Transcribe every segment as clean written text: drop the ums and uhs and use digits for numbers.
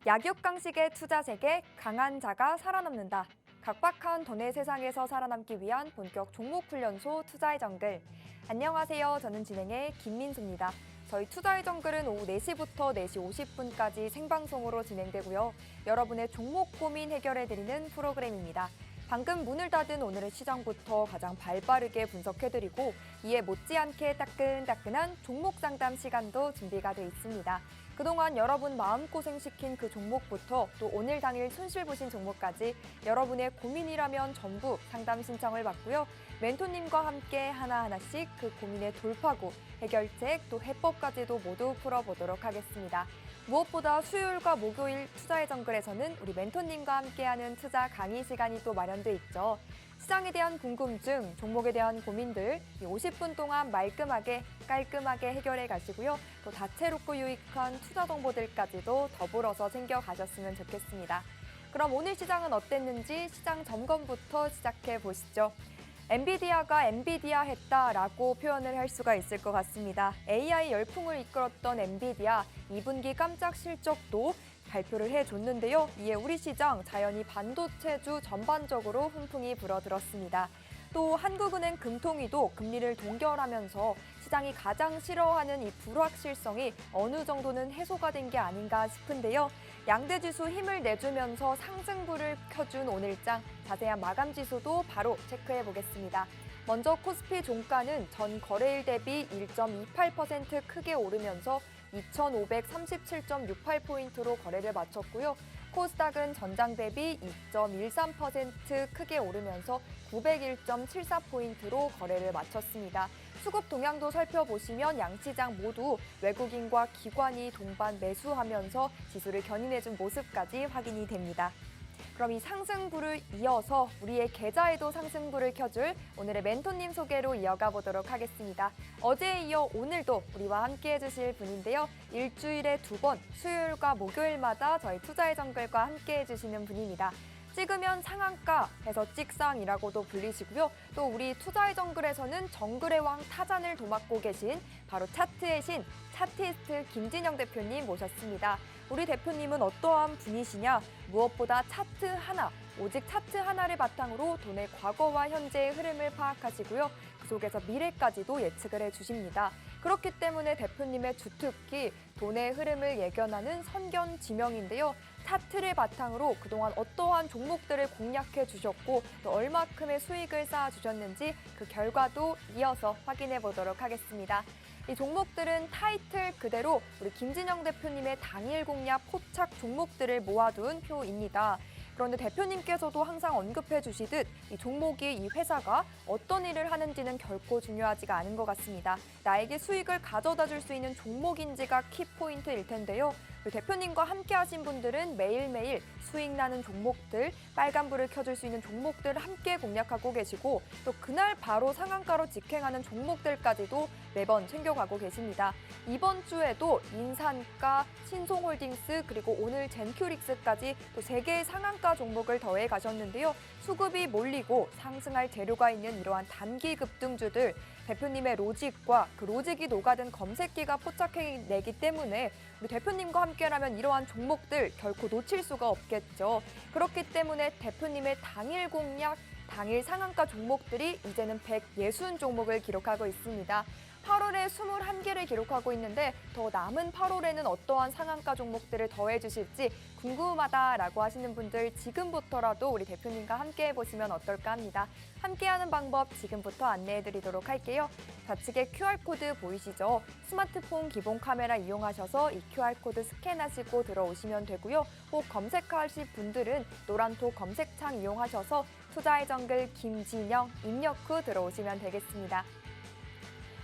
약육강식의 투자 세계, 강한 자가 살아남는다. 각박한 돈의 세상에서 살아남기 위한 본격 종목훈련소 투자의 정글. 안녕하세요. 저는 진행의 김민수입니다. 저희 투자의 정글은 오후 4시부터 4시 50분까지 생방송으로 진행되고요. 여러분의 종목 고민 해결해드리는 프로그램입니다. 방금 문을 닫은 오늘의 시장부터 가장 발빠르게 분석해드리고 이에 못지않게 따끈따끈한 종목 상담 시간도 준비가 돼 있습니다. 그동안 여러분 마음고생시킨 그 종목부터 또 오늘 당일 손실 보신 종목까지 여러분의 고민이라면 전부 상담 신청을 받고요. 멘토님과 함께 하나하나씩 그 고민의 돌파구, 해결책, 또 해법까지도 모두 풀어보도록 하겠습니다. 무엇보다 수요일과 목요일 투자의 정글에서는 우리 멘토님과 함께하는 투자 강의 시간이 또 마련돼 있죠. 시장에 대한 궁금증, 종목에 대한 고민들 50분 동안 말끔하게 깔끔하게 해결해 가시고요. 또 다채롭고 유익한 투자 정보들까지도 더불어서 챙겨가셨으면 좋겠습니다. 그럼 오늘 시장은 어땠는지 시장 점검부터 시작해 보시죠. 엔비디아가 엔비디아 했다라고 표현을 할 수가 있을 것 같습니다. AI 열풍을 이끌었던 엔비디아 2분기 깜짝 실적도 발표를 해줬는데요. 이에 우리 시장 자연히 반도체주 전반적으로 훈풍이 불어들었습니다. 또 한국은행 금통위도 금리를 동결하면서 시장이 가장 싫어하는 이 불확실성이 어느 정도는 해소가 된 게 아닌가 싶은데요. 양대지수 힘을 내주면서 상승불을 켜준 오늘장, 자세한 마감 지수도 바로 체크해 보겠습니다. 먼저 코스피 종가는 전 거래일 대비 1.28% 크게 오르면서 2,537.68포인트로 거래를 마쳤고요. 코스닥은 전장 대비 2.13% 크게 오르면서 901.74포인트로 거래를 마쳤습니다. 수급 동향도 살펴보시면 양시장 모두 외국인과 기관이 동반 매수하면서 지수를 견인해준 모습까지 확인이 됩니다. 그럼 이 상승불을 이어서 우리의 계좌에도 상승불을 켜줄 오늘의 멘토님 소개로 이어가 보도록 하겠습니다. 어제에 이어 오늘도 우리와 함께 해주실 분인데요. 일주일에 2번 수요일과 목요일마다 저희 투자의 정글과 함께 해주시는 분입니다. 찍으면 상한가 해서 찍상이라고도 불리시고요. 또 우리 투자의 정글에서는 정글의 왕 타잔을 도맡고 계신 바로 차트의 신, 차트이스트 김진영 대표님 모셨습니다. 우리 대표님은 어떠한 분이시냐? 무엇보다 차트 하나, 오직 차트 하나를 바탕으로 돈의 과거와 현재의 흐름을 파악하시고요. 그 속에서 미래까지도 예측을 해주십니다. 그렇기 때문에 대표님의 주특기, 돈의 흐름을 예견하는 선견지명인데요. 차트를 바탕으로 그동안 어떠한 종목들을 공략해 주셨고 또 얼마큼의 수익을 쌓아 주셨는지 그 결과도 이어서 확인해 보도록 하겠습니다. 이 종목들은 타이틀 그대로 우리 김진영 대표님의 당일 공략 포착 종목들을 모아둔 표입니다. 그런데 대표님께서도 항상 언급해 주시듯 이 종목이 이 회사가 어떤 일을 하는지는 결코 중요하지가 않은 것 같습니다. 나에게 수익을 가져다 줄 수 있는 종목인지가 키포인트일 텐데요. 대표님과 함께 하신 분들은 매일매일 수익 나는 종목들, 빨간불을 켜줄 수 있는 종목들 함께 공략하고 계시고 또 그날 바로 상한가로 직행하는 종목들까지도 매번 챙겨가고 계십니다. 이번 주에도 인산가, 신송홀딩스 그리고 오늘 젠큐릭스까지 또 3개의 상한가 종목을 더해 가셨는데요. 수급이 몰리고 상승할 재료가 있는 이러한 단기 급등주들 대표님의 로직과 그 로직이 녹아든 검색기가 포착해내기 때문에 우리 대표님과 함께라면 이러한 종목들 결코 놓칠 수가 없겠죠. 그렇기 때문에 대표님의 당일 공략, 당일 상한가 종목들이 이제는 160 종목을 기록하고 있습니다. 8월에 21개를 기록하고 있는데 더 남은 8월에는 어떠한 상한가 종목들을 더해 주실지 궁금하다라고 하시는 분들 지금부터라도 우리 대표님과 함께 해보시면 어떨까 합니다. 함께하는 방법 지금부터 안내해 드리도록 할게요. 좌측에 QR코드 보이시죠? 스마트폰 기본 카메라 이용하셔서 이 QR코드 스캔하시고 들어오시면 되고요. 혹 검색하실 분들은 노란톡 검색창 이용하셔서 투자의 정글 김진영 입력 후 들어오시면 되겠습니다.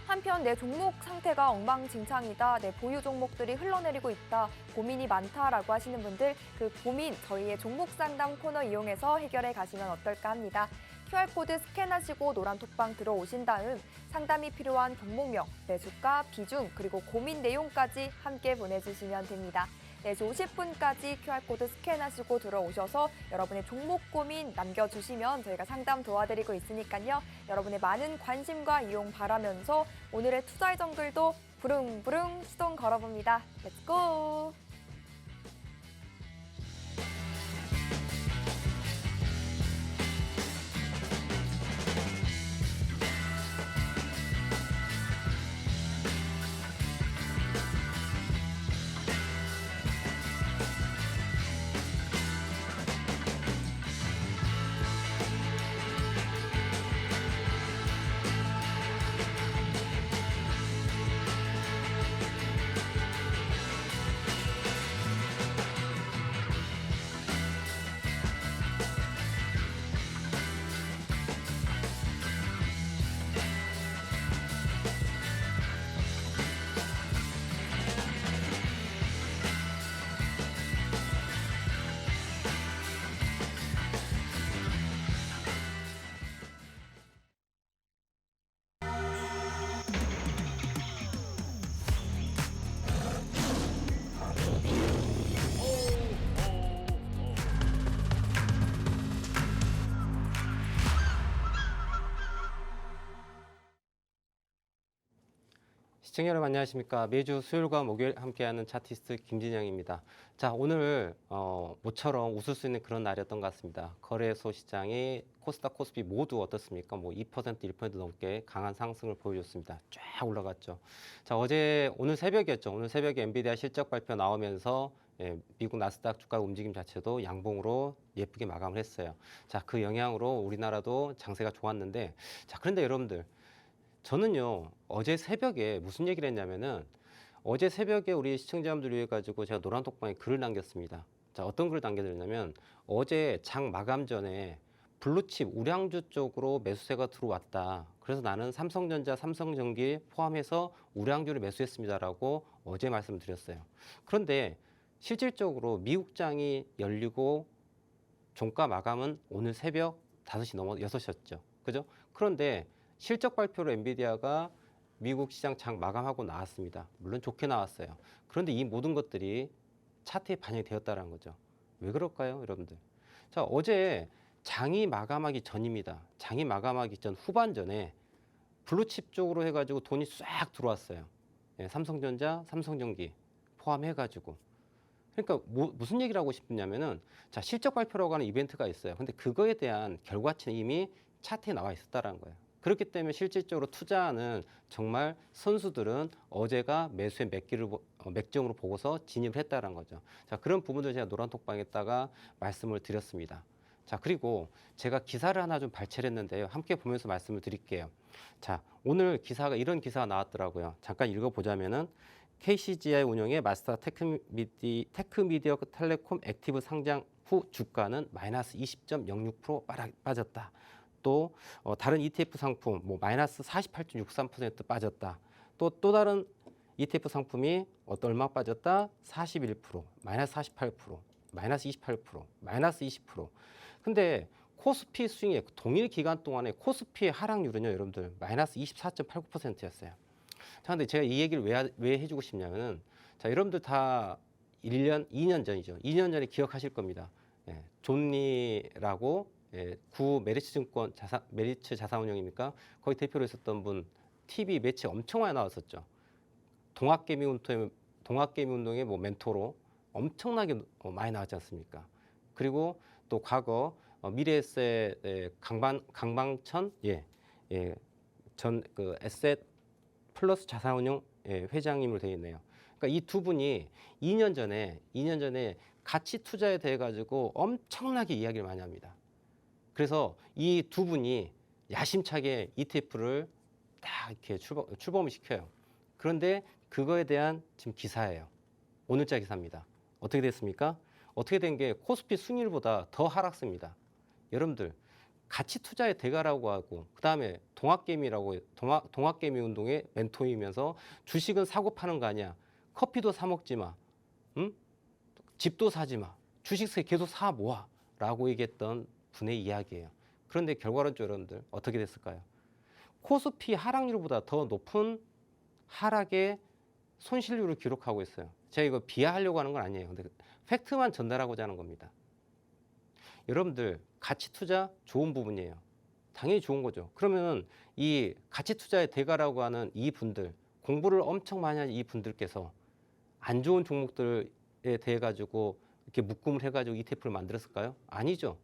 한편 내 종목 상태가 엉망진창이다, 내 보유 종목들이 흘러내리고 있다, 고민이 많다라고 하시는 분들 그 고민 저희의 종목 상담 코너 이용해서 해결해 가시면 어떨까 합니다. QR코드 스캔하시고 노란 톡방 들어오신 다음 상담이 필요한 종목명, 매수가, 비중, 그리고 고민 내용까지 함께 보내주시면 됩니다. 4시 50분까지 QR코드 스캔하시고 들어오셔서 여러분의 종목 고민 남겨주시면 저희가 상담 도와드리고 있으니까요. 여러분의 많은 관심과 이용 바라면서 오늘의 투자의 정글도 부릉부릉 시동 걸어봅니다. 렛츠고! 시청자 여러분 안녕하십니까. 매주 수요일과 목요일 함께하는 차티스트 김진영입니다. 자, 오늘 모처럼 웃을 수 있는 그런 날이었던 것 같습니다. 거래소 시장이 코스닥, 코스피 모두 어떻습니까? 뭐 2%, 1% 넘게 강한 상승을 보여줬습니다. 쫙 올라갔죠. 자, 오늘 새벽이었죠. 오늘 새벽에 엔비디아 실적 발표 나오면서 미국 나스닥 주가 움직임 자체도 양봉으로 예쁘게 마감을 했어요. 자, 그 영향으로 우리나라도 장세가 좋았는데, 자, 그런데 여러분들, 저는요, 어제 새벽에 무슨 얘기를 했냐면은, 어제 새벽에 우리 시청자분들 위해 가지고 제가 노란톡방에 글을 남겼습니다. 자, 어떤 글을 남겨드렸냐면, 어제 장 마감 전에 블루칩 우량주 쪽으로 매수세가 들어왔다. 그래서 나는 삼성전자, 삼성전기 포함해서 우량주를 매수했습니다라고 어제 말씀드렸어요. 그런데 실질적으로 미국장이 열리고 종가 마감은 오늘 새벽 5시 넘어 6시였죠. 그죠? 그런데 실적 발표로 엔비디아가 미국 시장 장 마감하고 나왔습니다. 물론 좋게 나왔어요. 그런데 이 모든 것들이 차트에 반영이 되었다는 거죠. 왜 그럴까요, 여러분들? 자, 어제 장이 마감하기 전입니다. 장이 마감하기 전 후반전에 블루칩 쪽으로 해가지고 돈이 싹 들어왔어요. 삼성전자, 삼성전기 포함해가지고. 그러니까 무슨 얘기를 하고 싶냐면은, 자, 실적 발표라고 하는 이벤트가 있어요. 근데 그거에 대한 결과치는 이미 차트에 나와 있었다는 거예요. 그렇기 때문에 실질적으로 투자하는 정말 선수들은 어제가 매수의 맥점으로 보고서 진입을 했다는 거죠. 자, 그런 부분들 제가 노란톡방에다가 말씀을 드렸습니다. 자, 그리고 제가 기사를 하나 좀 발췌를 했는데요. 함께 보면서 말씀을 드릴게요. 자, 오늘 기사가 이런 기사가 나왔더라고요. 잠깐 읽어보자면은, KCGI 운영의 마스터 테크미디어 텔레콤 액티브 상장 후 주가는 마이너스 20.06% 빠졌다. 또 다른 ETF 상품 뭐 마이너스 48.63% 빠졌다. 또 다른 ETF 상품이 얼마 빠졌다? 41%, 마이너스 48%, 마이너스 28%, 마이너스 20%. 근데 코스피 스윙의 동일 기간 동안에 코스피의 하락률은요, 여러분들 마이너스 24.89%였어요. 자, 근데 제가 이 얘기를 왜 해주고 싶냐면은, 자, 여러분들 다 2년 전이죠. 2년 전에 기억하실 겁니다. 존리라고 구 메리츠 자산운용입니까? 거기 대표로 있었던 분, TV 매체 엄청 많이 나왔었죠. 동학개미 운동의 뭐 멘토로 엄청나게 많이 나왔지 않습니까? 그리고 또 과거 미래에셋의 강방천 전 그 에셋 플러스 자산운용 회장님으로 되어 있네요. 그러니까 이 두 분이 2년 전에 가치 투자에 대해 가지고 엄청나게 이야기를 많이 합니다. 그래서 이 두 분이 야심차게 ETF를 딱 이렇게 출범을 시켜요. 그런데 그거에 대한 지금 기사예요. 오늘자 기사입니다. 어떻게 됐습니까? 어떻게 된 게 코스피 승률보다 더 하락습니다. 여러분들, 가치 투자의 대가라고 하고, 그 다음에 동학개미 운동의 멘토이면서 주식은 사고 파는 거 아니야. 커피도 사 먹지 마. 응? 집도 사지 마. 주식 계속 사 모아. 라고 얘기했던 분의 이야기예요. 그런데 결과론적으로 여러분들 어떻게 됐을까요? 코스피 하락률보다 더 높은 하락의 손실률을 기록하고 있어요. 제가 이거 비하하려고 하는 건 아니에요. 근데 팩트만 전달하고자 하는 겁니다. 여러분들 가치 투자 좋은 부분이에요. 당연히 좋은 거죠. 그러면 이 가치 투자의 대가라고 하는 이 분들, 공부를 엄청 많이 한 이 분들께서 안 좋은 종목들에 대해 가지고 이렇게 묶음을 해가지고 ETF를 만들었을까요? 아니죠.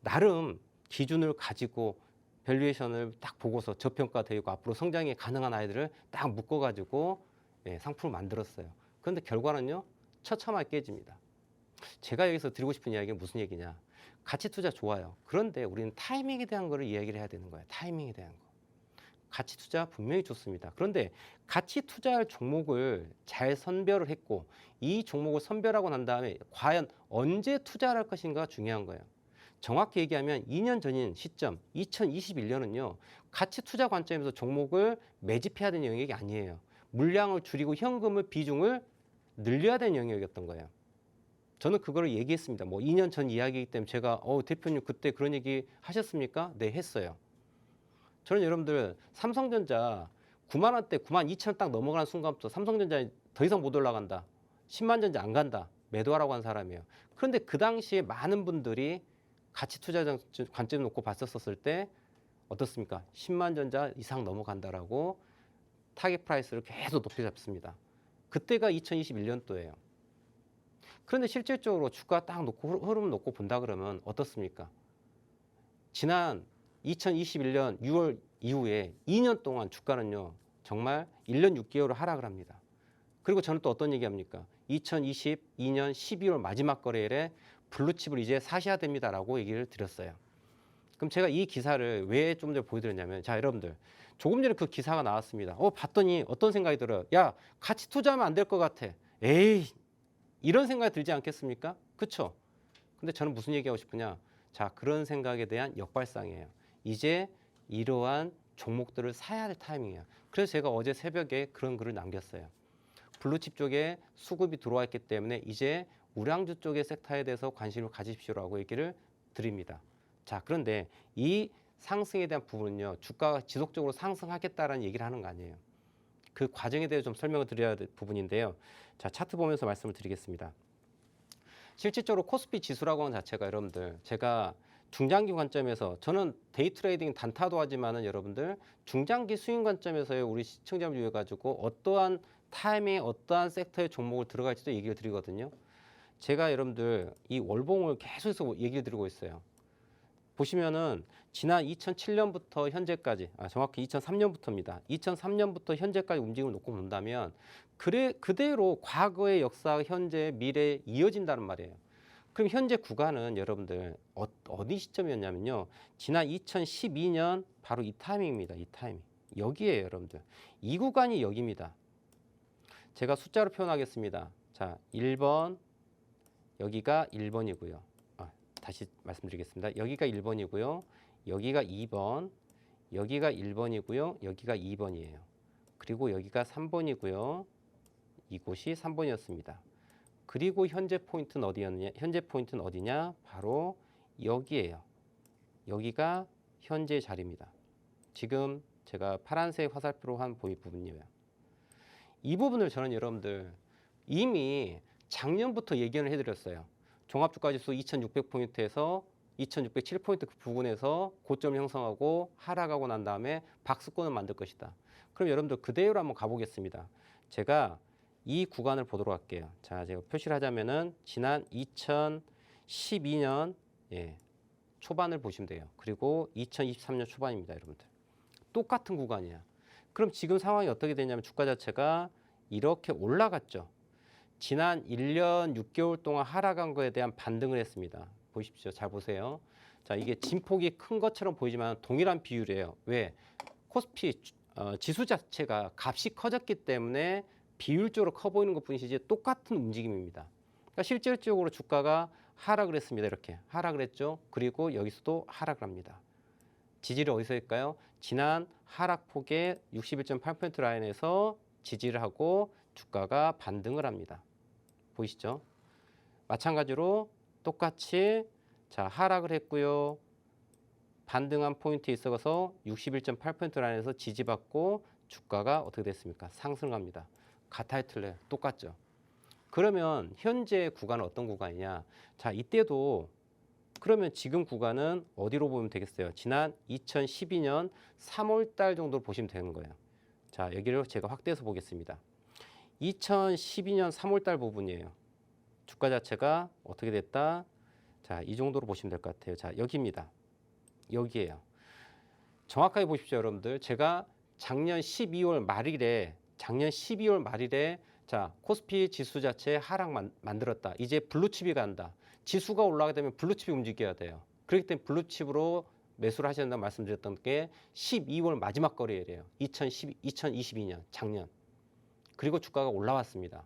나름 기준을 가지고 밸류에이션을 딱 보고서 저평가되고 앞으로 성장이 가능한 아이들을 딱 묶어가지고 상품을 만들었어요. 그런데 결과는요, 처참하게 깨집니다. 제가 여기서 드리고 싶은 이야기는 무슨 얘기냐? 가치 투자 좋아요. 그런데 우리는 타이밍에 대한 거를 이야기를 해야 되는 거예요. 타이밍에 대한 거. 가치 투자 분명히 좋습니다. 그런데 가치 투자할 종목을 잘 선별을 했고, 이 종목을 선별하고 난 다음에 과연 언제 투자를 할 것인가 중요한 거예요. 정확히 얘기하면 2년 전인 시점 2021년은요. 가치 투자 관점에서 종목을 매집해야 되는 영역이 아니에요. 물량을 줄이고 현금을 비중을 늘려야 되는 영역이었던 거예요. 저는 그거를 얘기했습니다. 뭐 2년 전 이야기이기 때문에 제가 대표님 그때 그런 얘기 하셨습니까? 네, 했어요. 저는 여러분들 삼성전자 9만 원대 9만 2천 원 딱 넘어가는 순간부터 삼성전자 더 이상 못 올라간다. 10만 전자 안 간다. 매도하라고 한 사람이에요. 그런데 그 당시에 많은 분들이 가치 투자 관점 놓고 봤었을 때 어떻습니까? 10만 전자 이상 넘어간다라고 타겟 프라이스를 계속 높이 잡습니다. 그때가 2021년도예요. 그런데 실질적으로 주가 딱 놓고 흐름 놓고 본다 그러면 어떻습니까? 지난 2021년 6월 이후에 2년 동안 주가는요, 정말 1년 6개월을 하락을 합니다. 그리고 저는 또 어떤 얘기합니까? 2022년 12월 마지막 거래일에 블루칩을 이제 사셔야 됩니다라고 얘기를 드렸어요. 그럼 제가 이 기사를 왜 좀 전에 보여드렸냐면, 자, 여러분들 조금 전에 그 기사가 나왔습니다. 봤더니 어떤 생각이 들어요? 야, 같이 투자하면 안 될 것 같아. 에이, 이런 생각이 들지 않겠습니까? 그렇죠? 근데 저는 무슨 얘기하고 싶으냐? 자, 그런 생각에 대한 역발상이에요. 이제 이러한 종목들을 사야 할 타이밍이에요. 그래서 제가 어제 새벽에 그런 글을 남겼어요. 블루칩 쪽에 수급이 들어와 있기 때문에 이제 우량주 쪽의 섹터에 대해서 관심을 가지십시오라고 얘기를 드립니다. 자, 그런데 이 상승에 대한 부분은요, 주가가 지속적으로 상승하겠다라는 얘기를 하는 거 아니에요. 그 과정에 대해서 좀 설명을 드려야 될 부분인데요. 자, 차트 보면서 말씀을 드리겠습니다. 실질적으로 코스피 지수라고 하는 자체가 여러분들, 제가 중장기 관점에서, 저는 데이 트레이딩 단타도 하지만은 여러분들 중장기 수익 관점에서의 우리 시청자분들 위해 가지고 어떠한 타이밍에 어떠한 섹터의 종목을 들어갈지도 얘기를 드리거든요. 제가 여러분들 이 월봉을 계속해서 얘기를 드리고 있어요. 보시면은 지난 2007년부터 현재까지, 정확히 2003년부터입니다. 2003년부터 현재까지 움직임을 놓고 본다면 그대로 과거의 역사, 현재, 미래에 이어진다는 말이에요. 그럼 현재 구간은 여러분들 어디 시점이었냐면요. 지난 2012년 바로 이 타이밍입니다. 이 타이밍. 여기에요, 여러분들. 이 구간이 여기입니다. 제가 숫자로 표현하겠습니다. 자, 1번, 여기가 1번이고요. 다시 말씀드리겠습니다. 여기가 1번이고요. 여기가 2번, 여기가 1번이고요. 여기가 2번이에요. 그리고 여기가 3번이고요. 이곳이 3번이었습니다. 그리고 현재 포인트는 어디였냐? 현재 포인트는 어디냐? 바로 여기에요. 여기가 현재 자리입니다. 지금 제가 파란색 화살표로 한 보이 부분이에요. 이 부분을 저는 여러분들 이미 작년부터 예견을 해드렸어요. 종합주가지수 2600포인트에서 2607포인트 그 부분에서 고점을 형성하고 하락하고 난 다음에 박스권을 만들 것이다. 그럼 여러분들 그대로 한번 가보겠습니다. 제가 이 구간을 보도록 할게요. 자, 제가 표시를 하자면은 지난 2012년 초반을 보시면 돼요. 그리고 2023년 초반입니다, 여러분들. 똑같은 구간이야. 그럼 지금 상황이 어떻게 되냐면 주가 자체가 이렇게 올라갔죠. 지난 1년 6개월 동안 하락한 거에 대한 반등을 했습니다. 보십시오. 잘 보세요. 자, 이게 진폭이 큰 것처럼 보이지만 동일한 비율이에요. 왜? 코스피 지수 자체가 값이 커졌기 때문에 비율적으로 커 보이는 것 뿐이지 똑같은 움직임입니다. 그러니까 실질적으로 주가가 하락을 했습니다. 이렇게 하락을 했죠. 그리고 여기서도 하락을 합니다. 지지를 어디서 할까요? 지난 하락폭의 61.8% 라인에서 지지를 하고 주가가 반등을 합니다. 보이시죠? 마찬가지로 똑같이 자, 하락을 했고요. 반등한 포인트에 있어서 61.8% 라인에서 지지받고 주가가 어떻게 됐습니까? 상승합니다. 같아요, 틀려요? 똑같죠. 그러면 현재 구간은 어떤 구간이냐? 자, 이때도 그러면 지금 구간은 어디로 보면 되겠어요? 지난 2012년 3월 달 정도로 보시면 되는 거예요. 자, 여기를 제가 확대해서 보겠습니다. 2012년 3월 달 부분이에요. 주가 자체가 어떻게 됐다? 자, 이 정도로 보시면 될 것 같아요. 자, 여기입니다. 여기에요. 정확하게 보십시오, 여러분들. 제가 작년 12월 말일에 자, 코스피 지수 자체 하락 만들었다. 이제 블루칩이 간다. 지수가 올라가게 되면 블루칩이 움직여야 돼요. 그렇기 때문에 블루칩으로 매수를 하셔야 된다고 말씀드렸던 게 12월 마지막 거래일이에요. 2022년 작년. 그리고 주가가 올라왔습니다.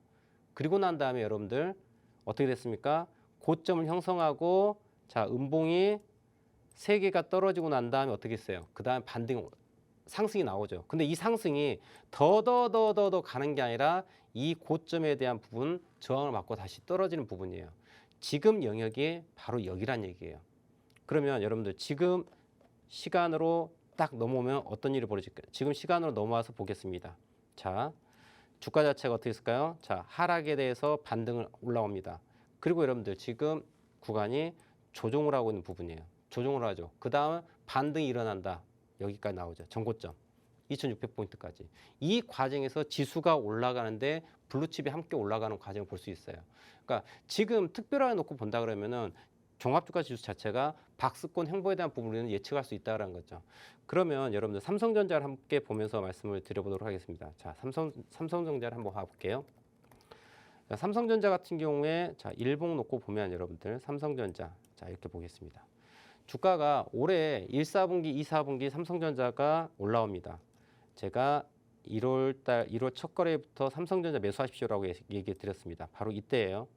그리고 난 다음에 여러분들 어떻게 됐습니까? 고점을 형성하고 자, 음봉이 3개가 떨어지고 난 다음에 어떻게 했어요? 그 다음에 상승이 나오죠. 근데 이 상승이 더 가는 게 아니라 이 고점에 대한 부분 저항을 맞고 다시 떨어지는 부분이에요. 지금 영역이 바로 여기란 얘기예요. 그러면 여러분들 지금 시간으로 딱 넘어오면 어떤 일이 벌어질까요? 지금 시간으로 넘어와서 보겠습니다. 자, 주가 자체가 어떻게 있을까요? 자, 하락에 대해서 반등을 올라옵니다. 그리고 여러분들 지금 구간이 조정을 하고 있는 부분이에요. 조정을 하죠. 그 다음 반등이 일어난다. 여기까지 나오죠. 전고점. 2,600포인트까지. 이 과정에서 지수가 올라가는데 블루칩이 함께 올라가는 과정을 볼 수 있어요. 그러니까 지금 특별하게 놓고 본다 그러면은 종합주가 지수 자체가 박스권 행보에 대한 부분을 우리는 예측할 수 있다는 거죠. 그러면 여러분들 삼성전자를 함께 보면서 말씀을 드려보도록 하겠습니다. 자, 삼성전자를 한번 봐볼게요. 자, 삼성전자 같은 경우에 자, 일봉 놓고 보면 여러분들 삼성전자 자, 이렇게 보겠습니다. 주가가 올해 1, 4분기, 2, 4분기 삼성전자가 올라옵니다. 제가 1월 첫 거래부터 삼성전자 매수하십시오라고 얘기 드렸습니다. 바로 이때예요.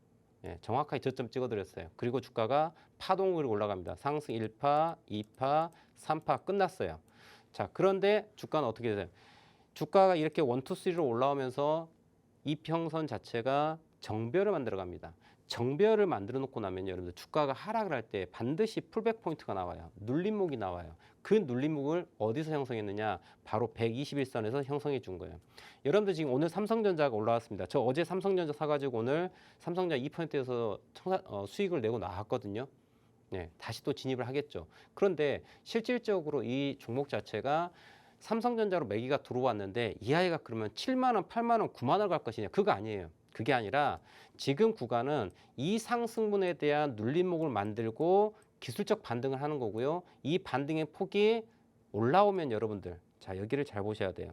예, 정확하게 저점 찍어드렸어요. 그리고 주가가 파동으로 올라갑니다. 상승 1파, 2파, 3파 끝났어요. 자, 그런데 주가는 어떻게 되나요? 주가가 이렇게 1, 2, 3로 올라오면서 이평선 자체가 정배를 만들어 갑니다. 정배를 만들어 놓고 나면 여러분들 주가가 하락을 할 때 반드시 풀백 포인트가 나와요. 눌림목이 나와요. 그 눌림목을 어디서 형성했느냐? 바로 121선에서 형성해 준 거예요. 여러분들 지금 오늘 삼성전자가 올라왔습니다. 저 어제 삼성전자 사가지고 오늘 삼성전자 2%에서 수익을 내고 나왔거든요. 네, 다시 또 진입을 하겠죠. 그런데 실질적으로 이 종목 자체가 삼성전자로 매기가 들어왔는데 이 아이가 그러면 7만 원, 8만 원, 9만 원 갈 것이냐? 그거 아니에요. 그게 아니라 지금 구간은 이 상승분에 대한 눌림목을 만들고 기술적 반등을 하는 거고요. 이 반등의 폭이 올라오면 여러분들 자 여기를 잘 보셔야 돼요.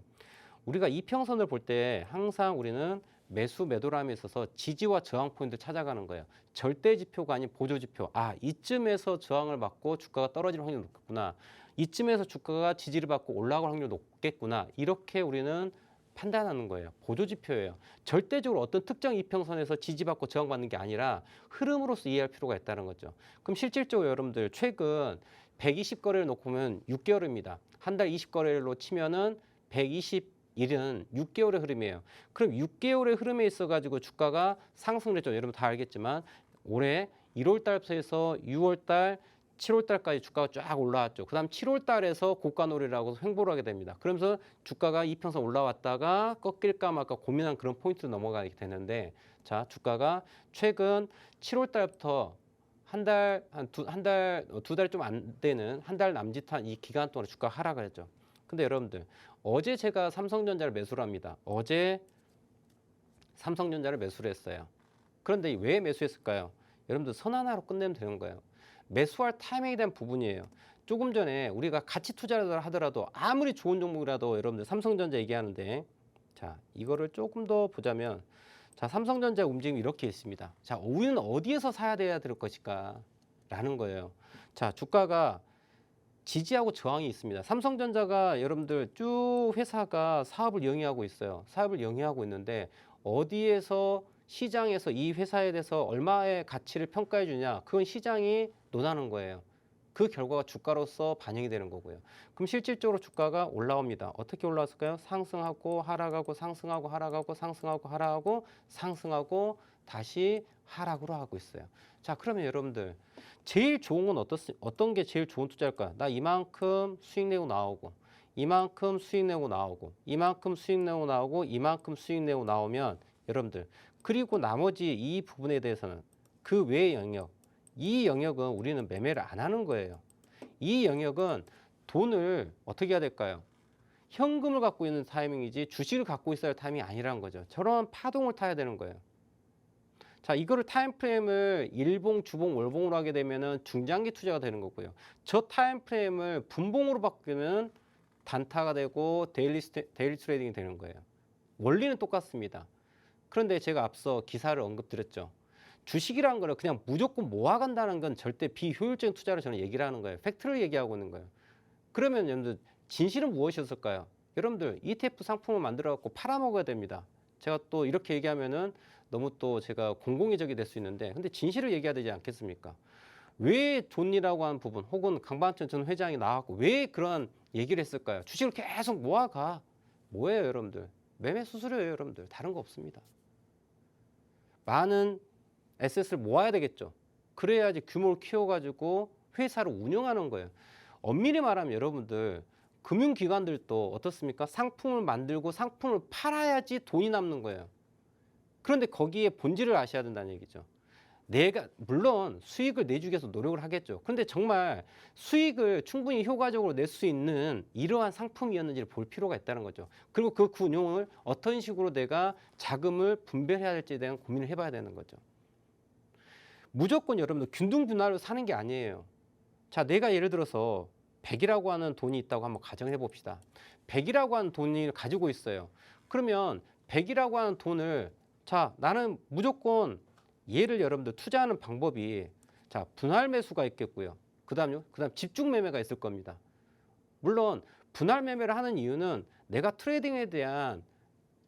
우리가 이평선을 볼 때 항상 우리는 매수 매도람에 있어서 지지와 저항 포인트 찾아가는 거예요. 절대 지표가 아닌 보조 지표. 아 이쯤에서 저항을 받고 주가가 떨어질 확률이 높겠구나. 이쯤에서 주가가 지지를 받고 올라갈 확률이 높겠구나. 이렇게 우리는 판단하는 거예요. 보조 지표예요. 절대적으로 어떤 특정 이평선에서 지지받고 저항받는 게 아니라 흐름으로서 이해할 필요가 있다는 거죠. 그럼 실질적으로 여러분들 최근 120거래를 놓고 보면 6개월입니다. 한 달 20거래로 치면은 120일은 6개월의 흐름이에요. 그럼 6개월의 흐름에 있어가지고 주가가 상승을 했죠. 여러분 다 알겠지만 올해 1월 달부터 6월 달 7월 달까지 주가가 쫙 올라왔죠. 그 다음 7월 달에서 고가놀이라고 횡보를 하게 됩니다. 그러면서 주가가 이평선 올라왔다가 꺾일까 말까 고민한 그런 포인트로 넘어가게 되는데 자, 주가가 최근 7월 달부터 두 달 좀 안 되는 한 달 남짓한 이 기간 동안 주가가 하락을 했죠. 근데 여러분들 어제 제가 삼성전자를 매수를 합니다. 어제 삼성전자를 매수를 했어요. 그런데 왜 매수했을까요? 여러분들 선 하나로 끝내면 되는 거예요. 매수할 타이밍에 대한 부분이에요. 조금 전에 우리가 같이 투자를 하더라도 아무리 좋은 종목이라도 여러분들 삼성전자 얘기하는데 자 이거를 조금 더 보자면 자 삼성전자 움직임이 이렇게 있습니다. 자 우리는 어디에서 사야 돼야 될 것일까 라는 거예요. 자 주가가 지지하고 저항이 있습니다. 삼성전자가 여러분들 쭉 회사가 사업을 영위하고 있어요. 사업을 영위하고 있는데 어디에서 시장에서 이 회사에 대해서 얼마의 가치를 평가해 주냐 그건 시장이 논하는 거예요. 그 결과가 주가로서 반영이 되는 거고요. 그럼 실질적으로 주가가 올라옵니다. 어떻게 올라왔을까요? 상승하고 하락하고 상승하고 하락하고 상승하고 하락하고 상승하고 다시 하락으로 하고 있어요. 자 그러면 여러분들 제일 좋은 건 어떤 게 제일 좋은 투자일까? 나 이만큼 수익 내고 나오고 이만큼 수익 내고 나오고 이만큼 수익 내고 나오고 이만큼 수익 내고 나오면 여러분들 그리고 나머지 이 부분에 대해서는 그 외의 영역 이 영역은 우리는 매매를 안 하는 거예요. 이 영역은 돈을 어떻게 해야 될까요? 현금을 갖고 있는 타이밍이지 주식을 갖고 있어야 할 타이밍이 아니라는 거죠. 저런 파동을 타야 되는 거예요. 자, 이거를 타임프레임을 일봉, 주봉, 월봉으로 하게 되면은 중장기 투자가 되는 거고요. 저 타임프레임을 분봉으로 바꾸면 단타가 되고 데일리 트레이딩이 되는 거예요. 원리는 똑같습니다. 그런데 제가 앞서 기사를 언급드렸죠. 주식이라는 거는 그냥 무조건 모아간다는 건 절대 비효율적인 투자를 저는 얘기를 하는 거예요. 팩트를 얘기하고 있는 거예요. 그러면 여러분들 진실은 무엇이었을까요? 여러분들 ETF 상품을 만들어 갖고 팔아먹어야 됩니다. 제가 또 이렇게 얘기하면은 너무 또 제가 공공의적이 될 수 있는데 근데 진실을 얘기해야 되지 않겠습니까? 왜 존이라고 하는 부분 혹은 강반천 전 회장이 나왔고 왜 그런 얘기를 했을까요? 주식을 계속 모아가. 뭐예요 여러분들? 매매 수수료예요 여러분들. 다른 거 없습니다. 많은 에셋을 모아야 되겠죠. 그래야지 규모를 키워가지고 회사를 운영하는 거예요. 엄밀히 말하면 여러분들 금융기관들도 어떻습니까? 상품을 만들고 상품을 팔아야지 돈이 남는 거예요. 그런데 거기에 본질을 아셔야 된다는 얘기죠. 내가 물론 수익을 내주기 위해서 노력을 하겠죠. 그런데 정말 수익을 충분히 효과적으로 낼 수 있는 이러한 상품이었는지를 볼 필요가 있다는 거죠. 그리고 그 운용을 어떤 식으로 내가 자금을 분배해야 될지에 대한 고민을 해봐야 되는 거죠. 무조건 여러분들 균등분할로 사는 게 아니에요. 자, 내가 예를 들어서 100이라고 하는 돈이 있다고 한번 가정해 봅시다. 100이라고 하는 돈을 가지고 있어요. 그러면 100이라고 하는 돈을 자, 나는 무조건 얘를 여러분들 투자하는 방법이 자, 분할 매수가 있겠고요. 그다음 집중 매매가 있을 겁니다. 물론 분할 매매를 하는 이유는 내가 트레이딩에 대한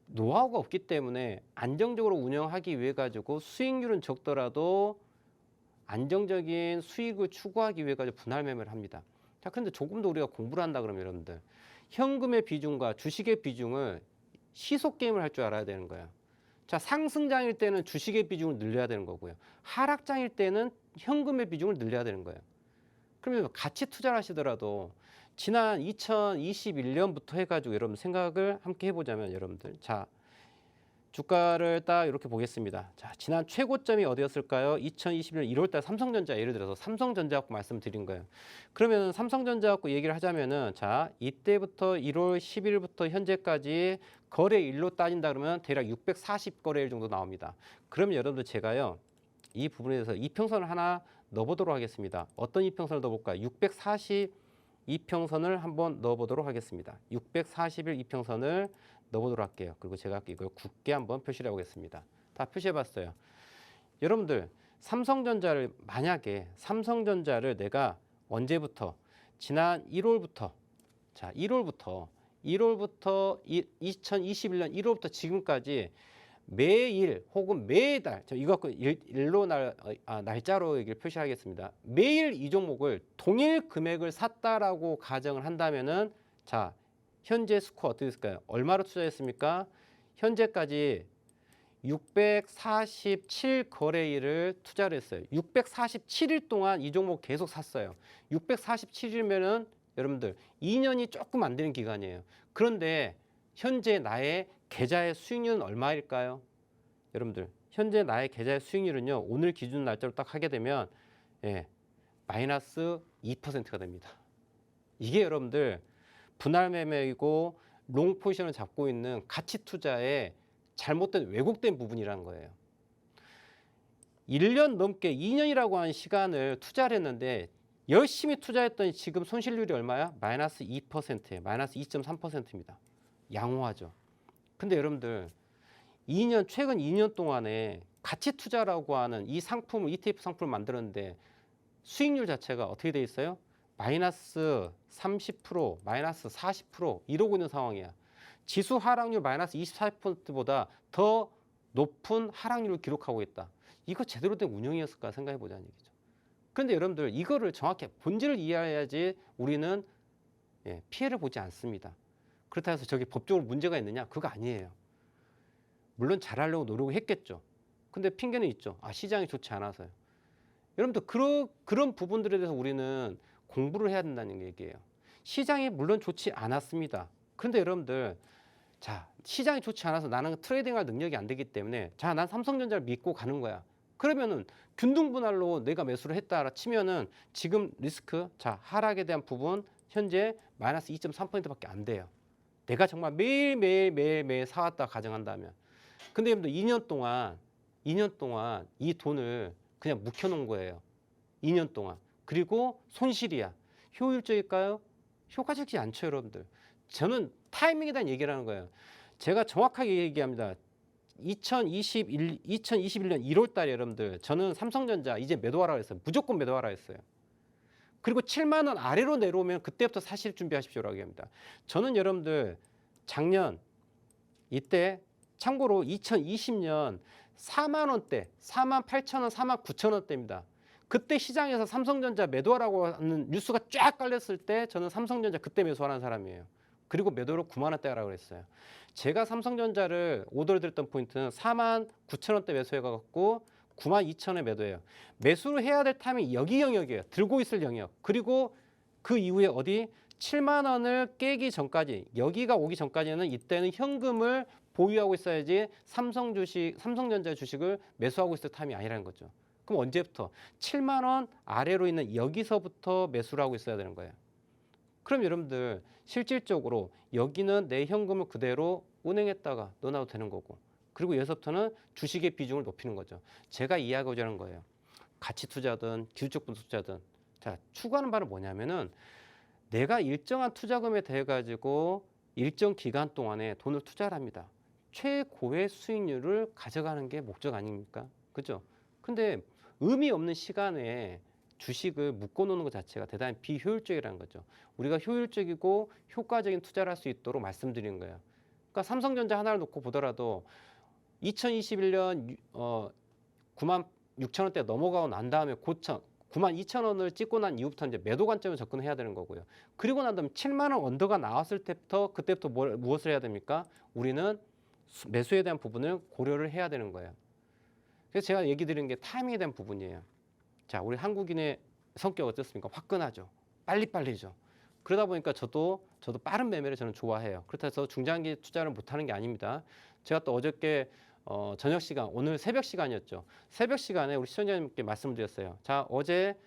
노하우가 없기 때문에 안정적으로 운영하기 위해 가지고 수익률은 적더라도 안정적인 수익을 추구하기 위해 가지고 분할 매매를 합니다. 자, 그런데 조금 더 우리가 공부를 한다 그러면 여러분들 현금의 비중과 주식의 비중을 시속 게임을 할 줄 알아야 되는 거예요. 자, 상승장일 때는 주식의 비중을 늘려야 되는 거고요. 하락장일 때는 현금의 비중을 늘려야 되는 거예요. 그러면 같이 투자를 하시더라도 지난 2021년부터 해가지고 여러분 생각을 함께 해보자면 여러분들 자, 주가를 딱 이렇게 보겠습니다. 자, 지난 최고점이 어디였을까요? 2021년 1월달 삼성전자 예를 들어서 삼성전자 갖고 말씀드린 거예요. 그러면 삼성전자 갖고 얘기를 하자면은 자, 이때부터 1월 10일부터 현재까지 거래일로 따진다 그러면 대략 640거래일 정도 나옵니다. 그러면 여러분들 제가요 이 부분에 대해서 이평선을 하나 넣어보도록 하겠습니다. 어떤 이평선을 넣어볼까요? 642평선을 한번 넣어보도록 하겠습니다. 641 이평선을 넣어보도록 할게요. 그리고 제가 이걸 굳게 한번 표시를 해보겠습니다. 다 표시해봤어요. 여러분들 삼성전자를 만약에 삼성전자를 내가 언제부터 지난 1월부터 자 1월부터 2021년 1월부터 지금까지 매일 혹은 매달 이거 갖고 일로 날짜로 얘기를 표시하겠습니다. 매일 이 종목을 동일 금액을 샀다라고 가정을 한다면은 자 현재 스코어 어떻게 됐을까요? 얼마로 투자했습니까? 현재까지 647거래일을 투자를 했어요. 647일 동안 이 종목 계속 샀어요. 647일면은 여러분들 2년이 조금 안 되는 기간이에요. 그런데 현재 나의 계좌의 수익률은 얼마일까요? 여러분들 현재 나의 계좌의 수익률은요. 오늘 기준 날짜로 딱 하게 되면 마이너스 2%가 됩니다. 이게 여러분들 분할 매매이고 롱 포지션을 잡고 있는 가치 투자의 잘못된 왜곡된 부분이라는 거예요. 1년 넘게 2년이라고 하는 시간을 투자를 했는데 열심히 투자했더니 지금 손실률이 얼마야? 마이너스 2%예요. 마이너스 2.3%입니다. 양호하죠. 근데 여러분들 최근 2년 동안에 가치 투자라고 하는 이 상품을 ETF 상품을 만들었는데 수익률 자체가 어떻게 돼 있어요? 마이너스 30%, 마이너스 40% 이러고 있는 상황이야. 지수 하락률 마이너스 24%보다 더 높은 하락률을 기록하고 있다. 이거 제대로 된 운영이었을까 생각해 보자는 얘기죠. 그런데 여러분들 이거를 정확히 본질을 이해해야지 우리는 피해를 보지 않습니다. 그렇다 해서 저게 법적으로 문제가 있느냐? 그거 아니에요. 물론 잘하려고 노력을 했겠죠. 근데 핑계는 있죠. 아, 시장이 좋지 않아서요. 여러분들 그런 부분들에 대해서 우리는 공부를 해야 된다는 얘기예요. 시장이 물론 좋지 않았습니다. 그런데 여러분들 자, 시장이 좋지 않아서 나는 트레이딩할 능력이 안 되기 때문에 자, 난 삼성전자를 믿고 가는 거야. 그러면은 균등분할로 내가 매수를 했다 치면은 지금 리스크 자, 하락에 대한 부분 현재 마이너스 2.3%밖에 안 돼요. 내가 정말 매일 사왔다 가정한다면. 근데 여러분들 2년 동안 이 돈을 그냥 묵혀놓은 거예요. 2년 동안. 그리고 손실이야. 효율적일까요? 효과적이지 않죠, 여러분들. 저는 타이밍에 대한 얘기를 하는 거예요. 제가 정확하게 얘기합니다. 2021년 1월 달에 여러분들 저는 삼성전자 이제 매도하라 했어요. 무조건 매도하라 했어요. 그리고 7만 원 아래로 내려오면 그때부터 사실 준비하십시오라고 합니다. 저는 여러분들 작년 이때 참고로 2020년 4만 원대, 4만 8천 원, 4만 9천 원대입니다. 그때 시장에서 삼성전자 매도하라고 하는 뉴스가 쫙 깔렸을 때 저는 삼성전자 그때 매수하는 사람이에요. 그리고 매도로 9만 원대라고 그랬어요. 제가 삼성전자를 오더를 드렸던 포인트는 4만 9천 원대 매수해갖고 9만 2천 원에 매도해요. 매수를 해야 될 타임이 여기 영역이에요. 들고 있을 영역. 그리고 그 이후에 어디 7만 원을 깨기 전까지 여기가 오기 전까지는 이때는 현금을 보유하고 있어야지 삼성전자 주식을 매수하고 있을 타임이 아니라는 거죠. 그럼 언제부터? 7만 원 아래로 있는 여기서부터 매수를 하고 있어야 되는 거예요. 그럼 여러분들 실질적으로 여기는 내 현금을 그대로 은행에다가 넣어놔도 되는 거고, 그리고 여기서부터는 주식의 비중을 높이는 거죠. 제가 이해하고자 하는 거예요. 가치 투자든 기술적 분석 투자든, 자, 추구하는 바는 뭐냐면은 내가 일정한 투자금에 대해 가지고 일정 기간 동안에 돈을 투자를 합니다. 최고의 수익률을 가져가는 게 목적 아닙니까? 그죠? 근데 의미 없는 시간에 주식을 묶어놓는 것 자체가 대단히 비효율적이라는 거죠. 우리가 효율적이고 효과적인 투자를 할 수 있도록 말씀드리는 거예요. 그러니까 삼성전자 하나를 놓고 보더라도 2021년 9만 6천 원대 넘어가고 난 다음에 고점 9만 2천 원을 찍고 난 이후부터 이제 매도 관점을 접근해야 되는 거고요. 그리고 난 다음에 7만 원 언더가 나왔을 때부터 그때부터 무엇을 해야 됩니까? 우리는 매수에 대한 부분을 고려를 해야 되는 거예요. 그래서 제가 얘기 드리는 게 타이밍에 대한 부분이에요. 자, 우리 한국인의 성격 어떻습니까? 화끈하죠. 빨리빨리죠. 그러다 보니까 저도 빠른 매매를 저는 좋아해요. 그렇다 해서 중장기 투자를 못하는 게 아닙니다. 제가 또 어저께 저녁 시간, 오늘 새벽 시간이었죠. 새벽 시간에 우리 시청자님께 말씀드렸어요. 자, 어제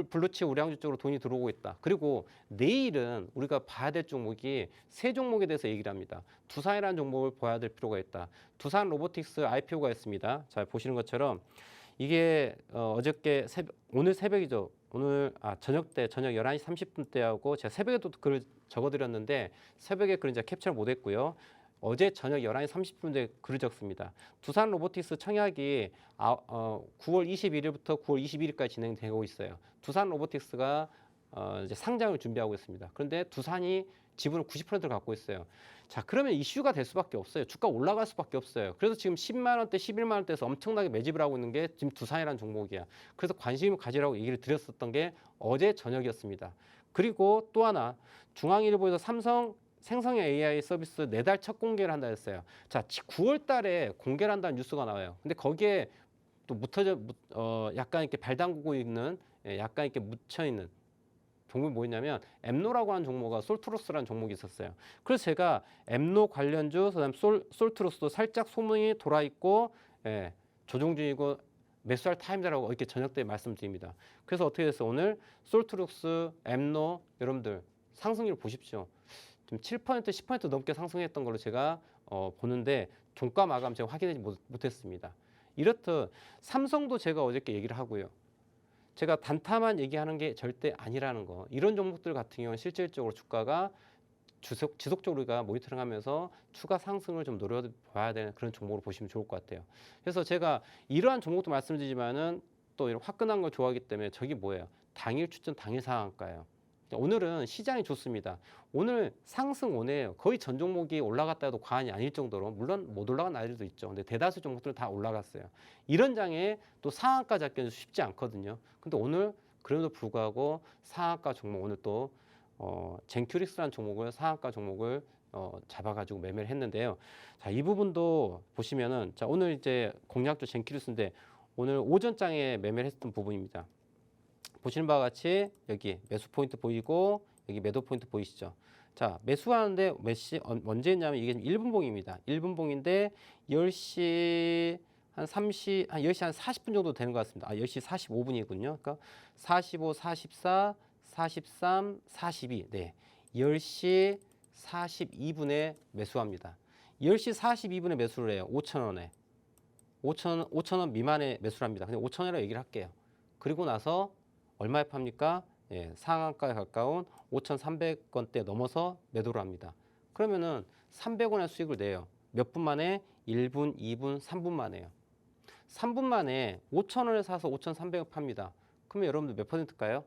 블루칩 우량주 쪽으로 돈이 들어오고 있다. 그리고 내일은 우리가 봐야 될 종목이 세 종목에 대해서 얘기를 합니다. 두산이라는 종목을 봐야 될 필요가 있다. 두산 로보틱스 IPO가 있습니다. 자, 보시는 것처럼 이게 어저께 오늘 새벽이죠. 오늘 저녁 11시 30분 때하고 제가 새벽에도 글을 적어드렸는데 새벽에 글은 이제 캡처를 못했고요. 어제 저녁 11시 30분에 글을 적습니다. 두산 로보틱스 청약이 9월 21일부터 9월 21일까지 진행되고 있어요. 두산 로보틱스가 이제 상장을 준비하고 있습니다. 그런데 두산이 지분을 90%를 갖고 있어요. 자, 그러면 이슈가 될 수밖에 없어요. 주가 올라갈 수밖에 없어요. 그래서 지금 10만 원대, 11만 원대에서 엄청나게 매집을 하고 있는 게 지금 두산이라는 종목이야. 그래서 관심을 가지라고 얘기를 드렸었던 게 어제 저녁이었습니다. 그리고 또 하나, 중앙일보에서 삼성 생성형 AI 서비스 4달 첫 공개를 한다 했어요. 자, 9월 달에 공개를 한다는 뉴스가 나와요. 근데 거기에 또 약간 이렇게 발 담그고 있는, 약간 이렇게 묻혀 있는 종목이 뭐였냐면 엠노라고 하는 종목과 솔트로스라는 종목이 있었어요. 그래서 제가 엠노 관련주, 그다음 솔트로스도 살짝 소문이 돌아 있고, 조정 중이고 매수할 타임이라고 이렇게 저녁 때 말씀드립니다. 그래서 어떻게 됐어요? 오늘 솔트로스, 엠노 여러분들 상승률 보십시오. 좀 7%, 10% 넘게 상승했던 걸로 제가 보는데 종가 마감 제가 확인하지 못했습니다. 이렇듯 삼성도 제가 어저께 얘기를 하고요. 제가 단타만 얘기하는 게 절대 아니라는 거. 이런 종목들 같은 경우는 실질적으로 주가가 지속적으로 우리가 모니터링하면서 추가 상승을 좀 노려봐야 되는 그런 종목으로 보시면 좋을 것 같아요. 그래서 제가 이러한 종목도 말씀드리지만은 또 이런 화끈한 걸 좋아하기 때문에 저기 뭐예요? 당일 추천, 당일 상한가예요. 오늘은 시장이 좋습니다. 오늘 상승 오네요. 거의 전 종목이 올라갔다 해도 과언이 아닐 정도로, 물론 못 올라간 날들도 있죠. 근데 대다수 종목들은 다 올라갔어요. 이런 장에 또 상한가 잡기는 쉽지 않거든요. 근데 오늘 그럼에도 불구하고 상한가 종목 오늘 또 젠큐릭스라는 종목을 상한가 종목을 잡아가지고 매매를 했는데요. 자, 이 부분도 보시면은 자, 오늘 이제 공략도 젠큐릭스인데 오늘 오전장에 매매를 했던 부분입니다. 보시는 바와 같이 여기 매수 포인트 보이고 여기 매도 포인트 보이시죠? 자, 매수하는데 언제 했냐면 이게 1분봉입니다. 1분봉인데 10시 한 10시 한 40분 정도 되는 것 같습니다. 10시 45분이군요. 그러니까 45, 44, 43, 42. 네. 10시 42분에 매수합니다. 10시 42분에 매수를 해요. 5,000원에. 5,000원 미만에 매수를 합니다. 근데 5,000원이라고 얘기를 할게요. 그리고 나서 얼마에 팝니까? 상한가에 가까운 5,300원대 넘어서 매도를 합니다. 그러면은 300원의 수익을 내요. 몇 분 만에? 1분, 2분, 3분 만에요. 3분 만에 5,000원에 사서 5,300원 팝니다. 그러면 여러분들 몇 퍼센트일까요?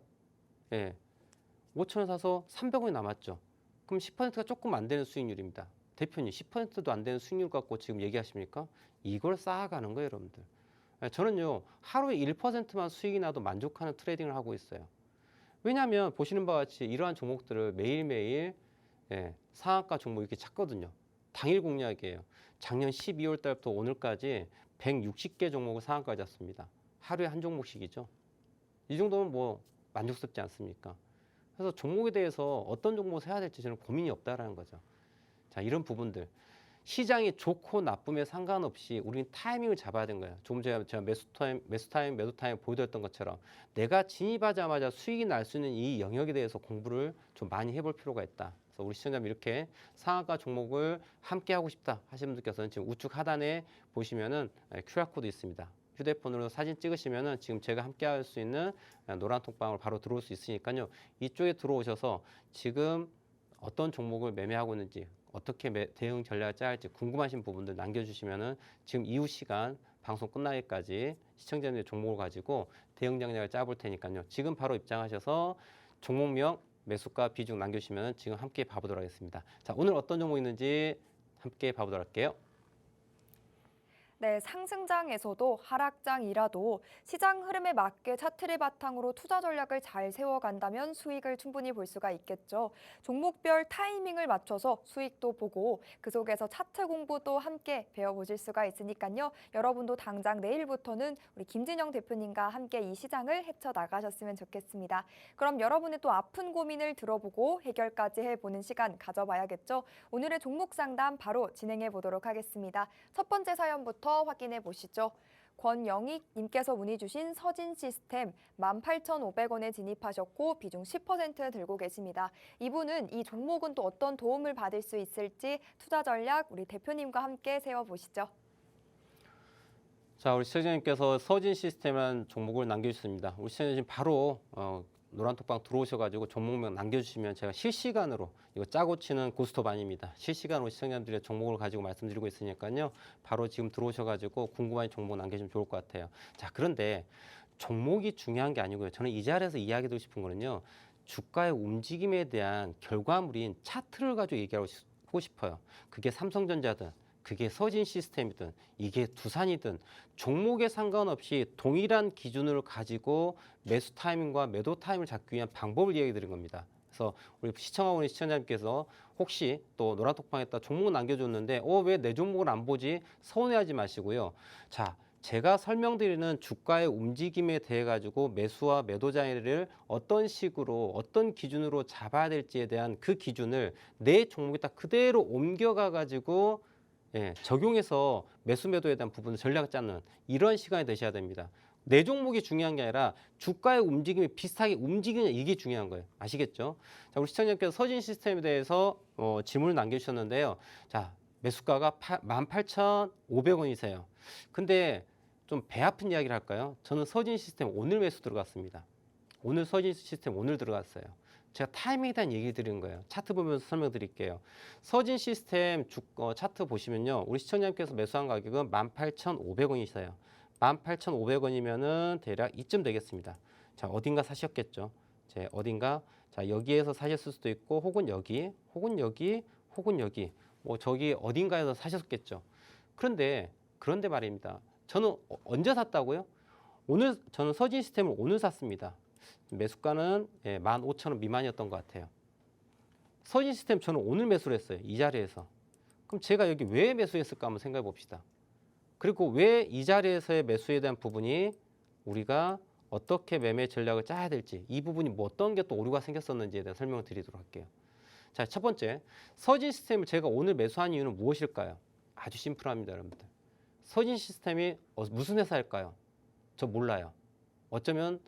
5,000원 사서 300원이 남았죠. 그럼 10%가 조금 안 되는 수익률입니다. 대표님 10%도 안 되는 수익률 갖고 지금 얘기하십니까? 이걸 쌓아가는 거예요, 여러분들. 저는요, 하루에 1%만 수익이 나도 만족하는 트레이딩을 하고 있어요. 왜냐하면 보시는 바와 같이 이러한 종목들을 매일매일 상한가 종목 이렇게 찾거든요. 당일 공략이에요. 작년 12월 달부터 오늘까지 160개 종목을 상한가 잡습니다. 하루에 한 종목씩이죠. 이 정도면 뭐 만족스럽지 않습니까? 그래서 종목에 대해서 어떤 종목을 해야 될지 저는 고민이 없다라는 거죠. 자, 이런 부분들. 시장이 좋고 나쁨에 상관없이 우리는 타이밍을 잡아야 되는 거예요. 조금 전에 제가 매수 타임 보여드렸던 것처럼 내가 진입하자마자 수익이 날 수 있는 이 영역에 대해서 공부를 좀 많이 해볼 필요가 있다. 그래서 우리 시청자님 이렇게 상한가 종목을 함께 하고 싶다 하시는 분들께서는 지금 우측 하단에 보시면은 QR코드 있습니다. 휴대폰으로 사진 찍으시면은 지금 제가 함께 할 수 있는 노란 톡방으로 바로 들어올 수 있으니까요. 이쪽에 들어오셔서 지금 어떤 종목을 매매하고 있는지 어떻게 대응 전략을 짜야 할지 궁금하신 부분들 남겨주시면은 지금 이후 시간 방송 끝나기까지 시청자님의 종목을 가지고 대응 전략을 짜볼 테니까요. 지금 바로 입장하셔서 종목명, 매수가, 비중 남겨주시면 지금 함께 봐보도록 하겠습니다. 자, 오늘 어떤 종목 있는지 함께 봐보도록 할게요. 네, 상승장에서도 하락장이라도 시장 흐름에 맞게 차트를 바탕으로 투자 전략을 잘 세워간다면 수익을 충분히 볼 수가 있겠죠. 종목별 타이밍을 맞춰서 수익도 보고 그 속에서 차트 공부도 함께 배워보실 수가 있으니까요. 여러분도 당장 내일부터는 우리 김진영 대표님과 함께 이 시장을 헤쳐나가셨으면 좋겠습니다. 그럼 여러분의 또 아픈 고민을 들어보고 해결까지 해보는 시간 가져봐야겠죠. 오늘의 종목 상담 바로 진행해 보도록 하겠습니다. 첫 번째 사연부터 확인해 보시죠. 권영익 님께서 문의 주신 서진 시스템 18,500원에 진입하셨고 비중 10% 들고 계십니다. 이분은 이 종목은 또 어떤 도움을 받을 수 있을지 투자 전략 우리 대표님과 함께 세워보시죠. 자, 우리 시청자님께서 서진 시스템이라는 종목을 남겨주셨습니다. 우리 시청자님 바로 노란 톡방 들어오셔가지고 종목명 남겨주시면 제가 실시간으로 이거 짜고 치는 고스톱 아닙니다. 실시간으로 시청자님들의 종목을 가지고 말씀드리고 있으니까요. 바로 지금 들어오셔가지고 궁금한 종목 남겨주시면 좋을 것 같아요. 자, 그런데 종목이 중요한 게 아니고요. 저는 이 자리에서 이야기드리고 싶은 거는요. 주가의 움직임에 대한 결과물인 차트를 가지고 얘기하고 싶어요. 그게 삼성전자든 그게 서진 시스템이든 이게 두산이든 종목에 상관없이 동일한 기준을 가지고 매수 타이밍과 매도 타이밍을 잡기 위한 방법을 이야기 드린 겁니다. 그래서 우리 시청하고 있는 시청자님께서 혹시 또 노란톡방에다 종목을 남겨줬는데 왜 내 종목을 안 보지? 서운해하지 마시고요. 자, 제가 설명드리는 주가의 움직임에 대해 가지고 매수와 매도 자리를 어떤 식으로 어떤 기준으로 잡아야 될지에 대한 그 기준을 내 종목에다 그대로 옮겨가 가지고 적용해서 매수 매도에 대한 부분을 전략을 짜는 이런 시간이 되셔야 됩니다. 내 종목이 중요한 게 아니라 주가의 움직임이 비슷하게 움직이냐 이게 중요한 거예요. 아시겠죠? 자, 우리 시청자님께서 서진 시스템에 대해서 질문을 남겨주셨는데요. 자, 매수가가 18,500원이세요. 근데 좀 배 아픈 이야기를 할까요? 저는 서진 시스템 오늘 매수 들어갔습니다. 오늘 서진 시스템 오늘 들어갔어요. 제가 타이밍에 대한 얘기 드리는 거예요. 차트 보면서 설명드릴게요. 서진 시스템 차트 보시면요. 우리 시청자님께서 매수한 가격은 18,500원이세요. 18,500원이면은 대략 이쯤 되겠습니다. 자, 어딘가 사셨겠죠. 어딘가 자, 여기에서 사셨을 수도 있고 혹은 여기, 혹은 여기, 혹은 여기 뭐 저기 어딘가에서 사셨겠죠. 그런데 말입니다. 저는 언제 샀다고요? 오늘 저는 서진 시스템을 오늘 샀습니다. 매수가는 15,000원 미만이었던 것 같아요. 서진 시스템 저는 오늘 매수를 했어요. 이 자리에서. 그럼 제가 여기 왜 매수했을까 한번 생각해 봅시다. 그리고 왜 이 자리에서의 매수에 대한 부분이 우리가 어떻게 매매 전략을 짜야 될지 이 부분이 뭐 어떤 게 또 오류가 생겼었는지에 대한 설명을 드리도록 할게요. 자, 첫 번째, 서진 시스템을 제가 오늘 매수한 이유는 무엇일까요? 아주 심플합니다, 여러분들. 서진 시스템이 무슨 회사일까요? 저 몰라요. 어쩌면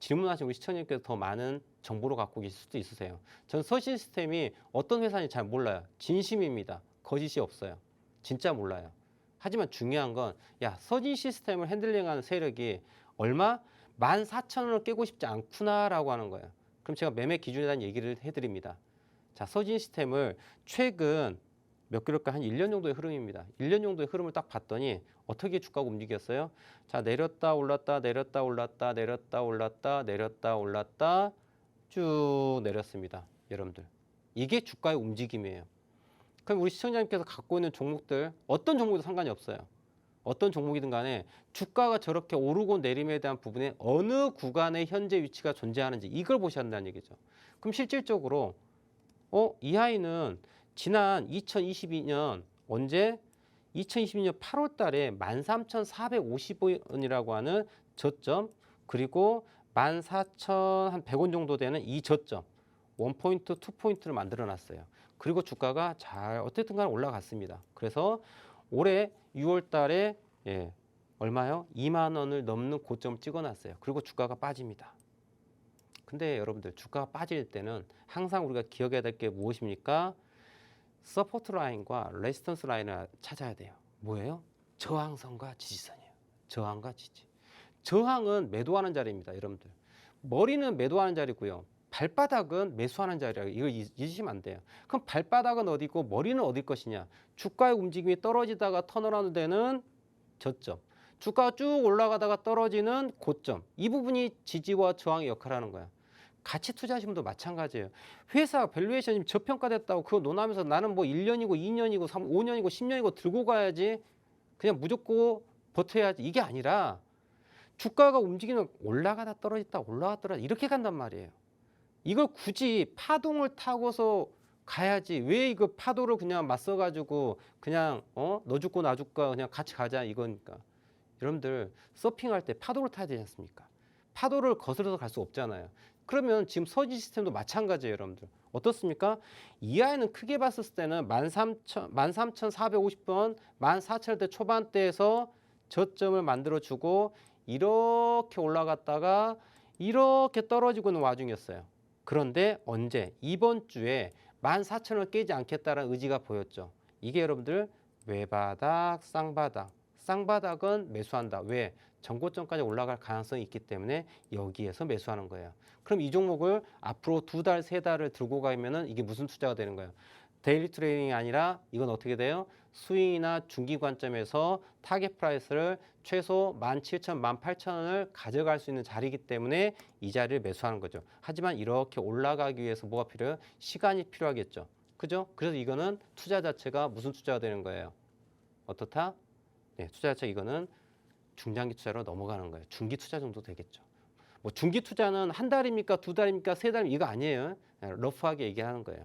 질문하신 우리 시청자님께서 더 많은 정보를 갖고 계실 수도 있으세요. 저는 서진 시스템이 어떤 회사인지 잘 몰라요. 진심입니다. 거짓이 없어요. 진짜 몰라요. 하지만 중요한 건 서진 시스템을 핸들링하는 세력이 얼마? 14,000원을 깨고 싶지 않구나라고 하는 거예요. 그럼 제가 매매 기준에 대한 얘기를 해드립니다. 자, 서진 시스템을 최근 몇 개월까 한 1년 정도의 흐름입니다. 1년 정도의 흐름을 딱 봤더니 어떻게 주가가 움직였어요? 자, 내렸다 올랐다 내렸다 올랐다 내렸다 올랐다 내렸다 올랐다 쭉 내렸습니다. 여러분들. 이게 주가의 움직임이에요. 그럼 우리 시청자님께서 갖고 있는 종목들 어떤 종목도 상관이 없어요. 어떤 종목이든 간에 주가가 저렇게 오르고 내림에 대한 부분에 어느 구간에 현재 위치가 존재하는지 이걸 보셔야 한다는 얘기죠. 그럼 실질적으로 이 하이는 지난 2022년 언제? 2022년 8월 달에 13,450원이라고 하는 저점 그리고 14,100원 정도 되는 이 저점 1포인트, 2포인트를 만들어 놨어요. 그리고 주가가 잘 어쨌든 간에 올라갔습니다. 그래서 올해 6월 달에 얼마요? 2만 원을 넘는 고점을 찍어놨어요. 그리고 주가가 빠집니다. 근데 여러분들 주가가 빠질 때는 항상 우리가 기억해야 될 게 무엇입니까? 서포트 라인과 레지스턴스 라인을 찾아야 돼요. 뭐예요? 저항선과 지지선이에요. 저항과 지지. 저항은 매도하는 자리입니다, 여러분들. 머리는 매도하는 자리고요. 발바닥은 매수하는 자리라고 이거 잊으시면 안 돼요. 그럼 발바닥은 어디고 머리는 어디 것이냐? 주가의 움직임이 떨어지다가 턴어라운드 되는 저점. 주가가 쭉 올라가다가 떨어지는 고점. 이 부분이 지지와 저항의 역할을 하는 거야. 같이 투자하시는 분도 마찬가지예요. 회사 밸류에이션이 저평가됐다고 그거 논하면서 나는 뭐 1년이고 2년이고 5년이고 10년이고 들고 가야지. 그냥 무조건 버텨야지. 이게 아니라 주가가 움직이는 올라가다 떨어졌다 올라가다 떨어졌다 이렇게 간단 말이에요. 이걸 굳이 파동을 타고서 가야지 왜 이거 파도를 그냥 맞서가지고 그냥 너 죽고 나 죽고 그냥 같이 가자 이거니까. 여러분들 서핑할 때 파도를 타야 되지 않습니까? 파도를 거스려서 갈 수 없잖아요. 그러면 지금 서지 시스템도 마찬가지예요, 여러분들. 어떻습니까? 이하에는 크게 봤을 때는 13,450번, 14,000원대 초반대에서 저점을 만들어주고 이렇게 올라갔다가 이렇게 떨어지고 있는 와중이었어요. 그런데 언제? 이번 주에 14,000원을 깨지 않겠다는 의지가 보였죠. 이게 여러분들 외바닥, 쌍바닥. 쌍바닥은 매수한다. 왜? 전고점까지 올라갈 가능성이 있기 때문에 여기에서 매수하는 거예요. 그럼 이 종목을 앞으로 2달, 3달을 들고 가면은 이게 무슨 투자가 되는 거예요? 데일리 트레이딩이 아니라 이건 어떻게 돼요? 스윙이나 중기 관점에서 타겟 프라이스를 최소 17,000, 18,000원을 가져갈 수 있는 자리이기 때문에 이 자리를 매수하는 거죠. 하지만 이렇게 올라가기 위해서 뭐가 필요해요? 시간이 필요하겠죠. 그죠? 그래서 이거는 투자 자체가 무슨 투자가 되는 거예요? 어떻다? 네, 투자 자체 이거는 중장기 투자로 넘어가는 거예요. 중기 투자 정도 되겠죠. 뭐 중기 투자는 한 달입니까? 2달입니까? 3달입니까? 이거 아니에요. 러프하게 얘기하는 거예요.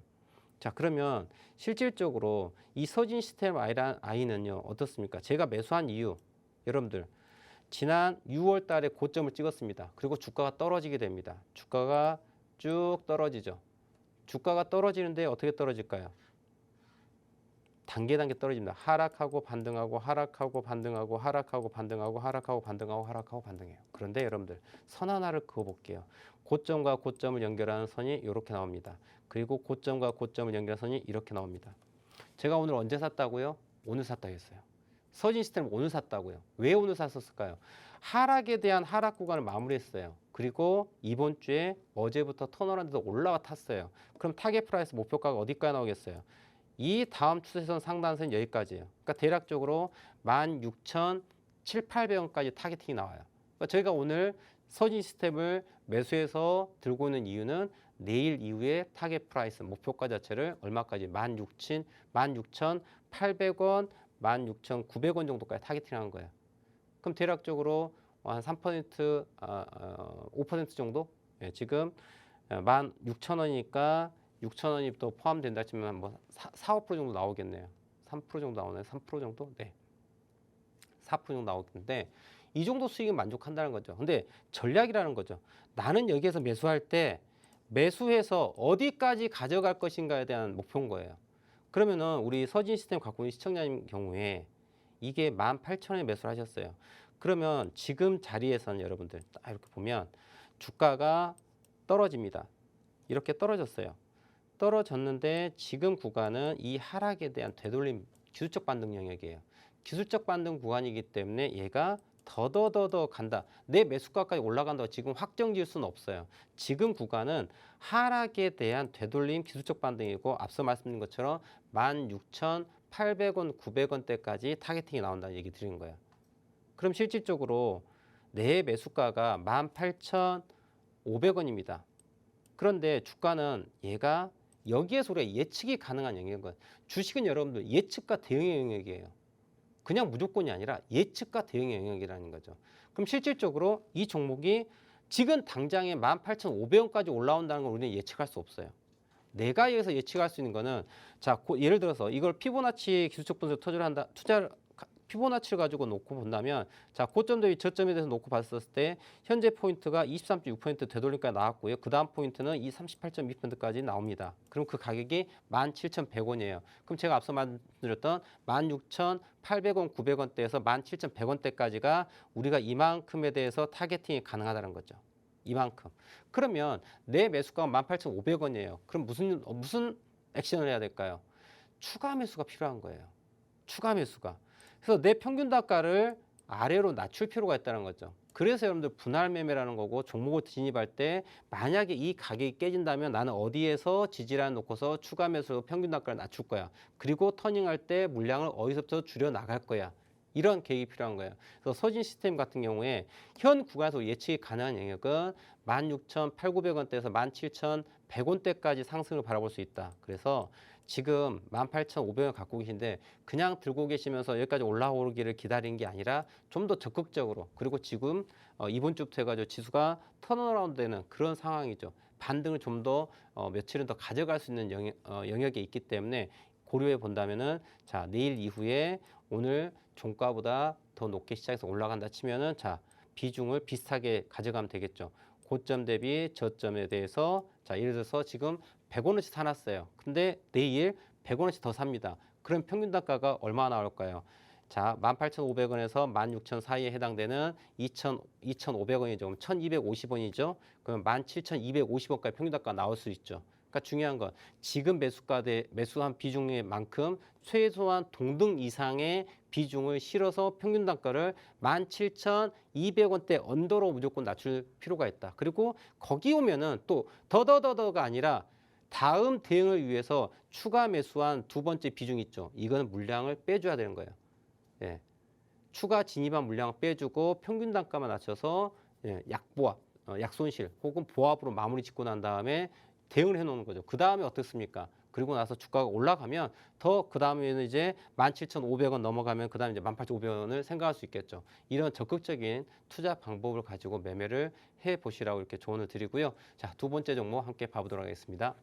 자, 그러면 실질적으로 이 서진 시스템 I는요 어떻습니까? 제가 매수한 이유 여러분들 지난 6월 달에 고점을 찍었습니다. 그리고 주가가 떨어지게 됩니다. 주가가 쭉 떨어지죠. 주가가 떨어지는데 어떻게 떨어질까요? 단계 떨어집니다. 하락하고 반등하고 하락하고 반등하고 하락하고 반등하고 하락하고 반등하고 하락하고 반등해요. 그런데 여러분들 선 하나를 그어볼게요. 고점과 고점을 연결하는 선이 이렇게 나옵니다. 그리고 고점과 고점을 연결하는 선이 이렇게 나옵니다. 제가 오늘 언제 샀다고요? 오늘 샀다고 했어요. 서진 시스템 오늘 샀다고요. 왜 오늘 샀었을까요? 하락에 대한 하락 구간을 마무리했어요. 그리고 이번 주에 어제부터 턴어라운드에서 올라와 탔어요. 그럼 타겟 프라이스 목표가가 어디까지 나오겠어요? 이 다음 추세선 상단선 여기까지예요. 그러니까 대략적으로 16,700~800원까지 타겟팅이 나와요. 그러니까 저희가 오늘 서진 시스템을 매수해서 들고 있는 이유는 내일 이후에 타겟 프라이스 목표가 자체를 얼마까지 16,800원, 16,900원 정도까지 타겟팅한 거예요. 그럼 대략적으로 한 3%, 5% 정도? 예, 지금 16,000원이니까 6,000원이 또 포함된다 치면 뭐 4~5% 정도 나오겠네요. 3% 정도 나오나요? 3% 정도? 네. 4% 정도 나오겠는데 이 정도 수익은 만족한다는 거죠. 근데 전략이라는 거죠. 나는 여기에서 매수할 때 매수해서 어디까지 가져갈 것인가에 대한 목표인 거예요. 그러면은 우리 서진 시스템 갖고 있는 시청자님 경우에 이게 18,000원에 매수를 하셨어요. 그러면 지금 자리에서는 여러분들 딱 이렇게 보면 주가가 떨어집니다. 이렇게 떨어졌어요. 떨어졌는데 지금 구간은 이 하락에 대한 되돌림 기술적 반등 영역이에요. 기술적 반등 구간이기 때문에 얘가 더더더더 간다. 내 매수가까지 올라간다고 지금 확정 지을 수는 없어요. 지금 구간은 하락에 대한 되돌림 기술적 반등이고 앞서 말씀드린 것처럼 16,800원, 900원대까지 타겟팅이 나온다는 얘기 드리는 거예요. 그럼 실질적으로 내 매수가가 18,500원입니다. 그런데 주가는 얘가 여기에서 우리가 예측이 가능한 영역인 주식은 여러분들 예측과 대응의 영역이에요. 그냥 무조건이 아니라 예측과 대응의 영역이라는 거죠. 그럼 실질적으로 이 종목이 지금 당장에 18,500원까지 올라온다는 걸 우리는 예측할 수 없어요. 내가 여기서 예측할 수 있는 거는 자, 예를 들어서 이걸 피보나치 기술적 분석 투자를 피보나치를 가지고 놓고 본다면 자, 고점 대비 저점에 대해서 놓고 봤을 때 현재 포인트가 23.6% 되돌림까지 나왔고요. 그 다음 포인트는 이 38.2%까지 나옵니다. 그럼 그 가격이 17,100원이에요. 그럼 제가 앞서 말씀드렸던 16,800원, 900원대에서 17,100원대까지가 우리가 이만큼에 대해서 타겟팅이 가능하다는 거죠. 이만큼. 그러면 내 매수가가 18,500원이에요. 그럼 무슨 액션을 해야 될까요? 추가 매수가 필요한 거예요. 추가 매수가. 그래서 내 평균 단가를 아래로 낮출 필요가 있다는 거죠. 그래서 여러분들 분할 매매라는 거고 종목을 진입할 때 만약에 이 가격이 깨진다면 나는 어디에서 지지라인 놓고서 추가 매수 평균 단가를 낮출 거야. 그리고 터닝할 때 물량을 어디서부터 줄여 나갈 거야. 이런 계획이 필요한 거예요. 그래서 서진 시스템 같은 경우에 현 구간에서 예측이 가능한 영역은 16,800원대에서 17,100원대까지 상승을 바라볼 수 있다. 그래서 지금 18,500원 갖고 계신데 그냥 들고 계시면서 여기까지 올라오기를 기다리는 게 아니라 좀 더 적극적으로 그리고 지금 이번 주부터 해가지고 지수가 턴어라운드 되는 그런 상황이죠. 반등을 좀 더 며칠은 더 가져갈 수 있는 영역에 있기 때문에 고려해 본다면은 자 내일 이후에 오늘 종가보다 더 높게 시작해서 올라간다 치면은 자 비중을 비슷하게 가져가면 되겠죠. 고점 대비 저점에 대해서 자 예를 들어서 지금 100원어치 사놨어요. 근데 내일 100원어치 더 삽니다. 그럼 평균 단가가 얼마나 나올까요? 자, 18,500원에서 16,000 사이에 해당되는 2,500원이죠. 그럼 1,250원이죠. 그럼 17,250원까지 평균 단가가 나올 수 있죠. 그러니까 중요한 건 지금 매수가 대 매수한 비중의 만큼 최소한 동등 이상의 비중을 실어서 평균 단가를 17,200원대 언더로 무조건 낮출 필요가 있다. 그리고 거기 오면은 또 더더더더가 아니라 다음 대응을 위해서 추가 매수한 두 번째 비중 있죠. 이거는 물량을 빼줘야 되는 거예요. 예. 추가 진입한 물량을 빼주고 평균 단가만 낮춰서 예, 약보합, 약손실 혹은 보합으로 마무리 짓고 난 다음에 대응을 해놓는 거죠. 그 다음에 어떻습니까? 그리고 나서 주가가 올라가면 더 그 다음에는 이제 17,500원 넘어가면 그 다음에 이제 18,500원을 생각할 수 있겠죠. 이런 적극적인 투자 방법을 가지고 매매를 해보시라고 이렇게 조언을 드리고요. 자, 두 번째 종목 함께 봐보도록 하겠습니다.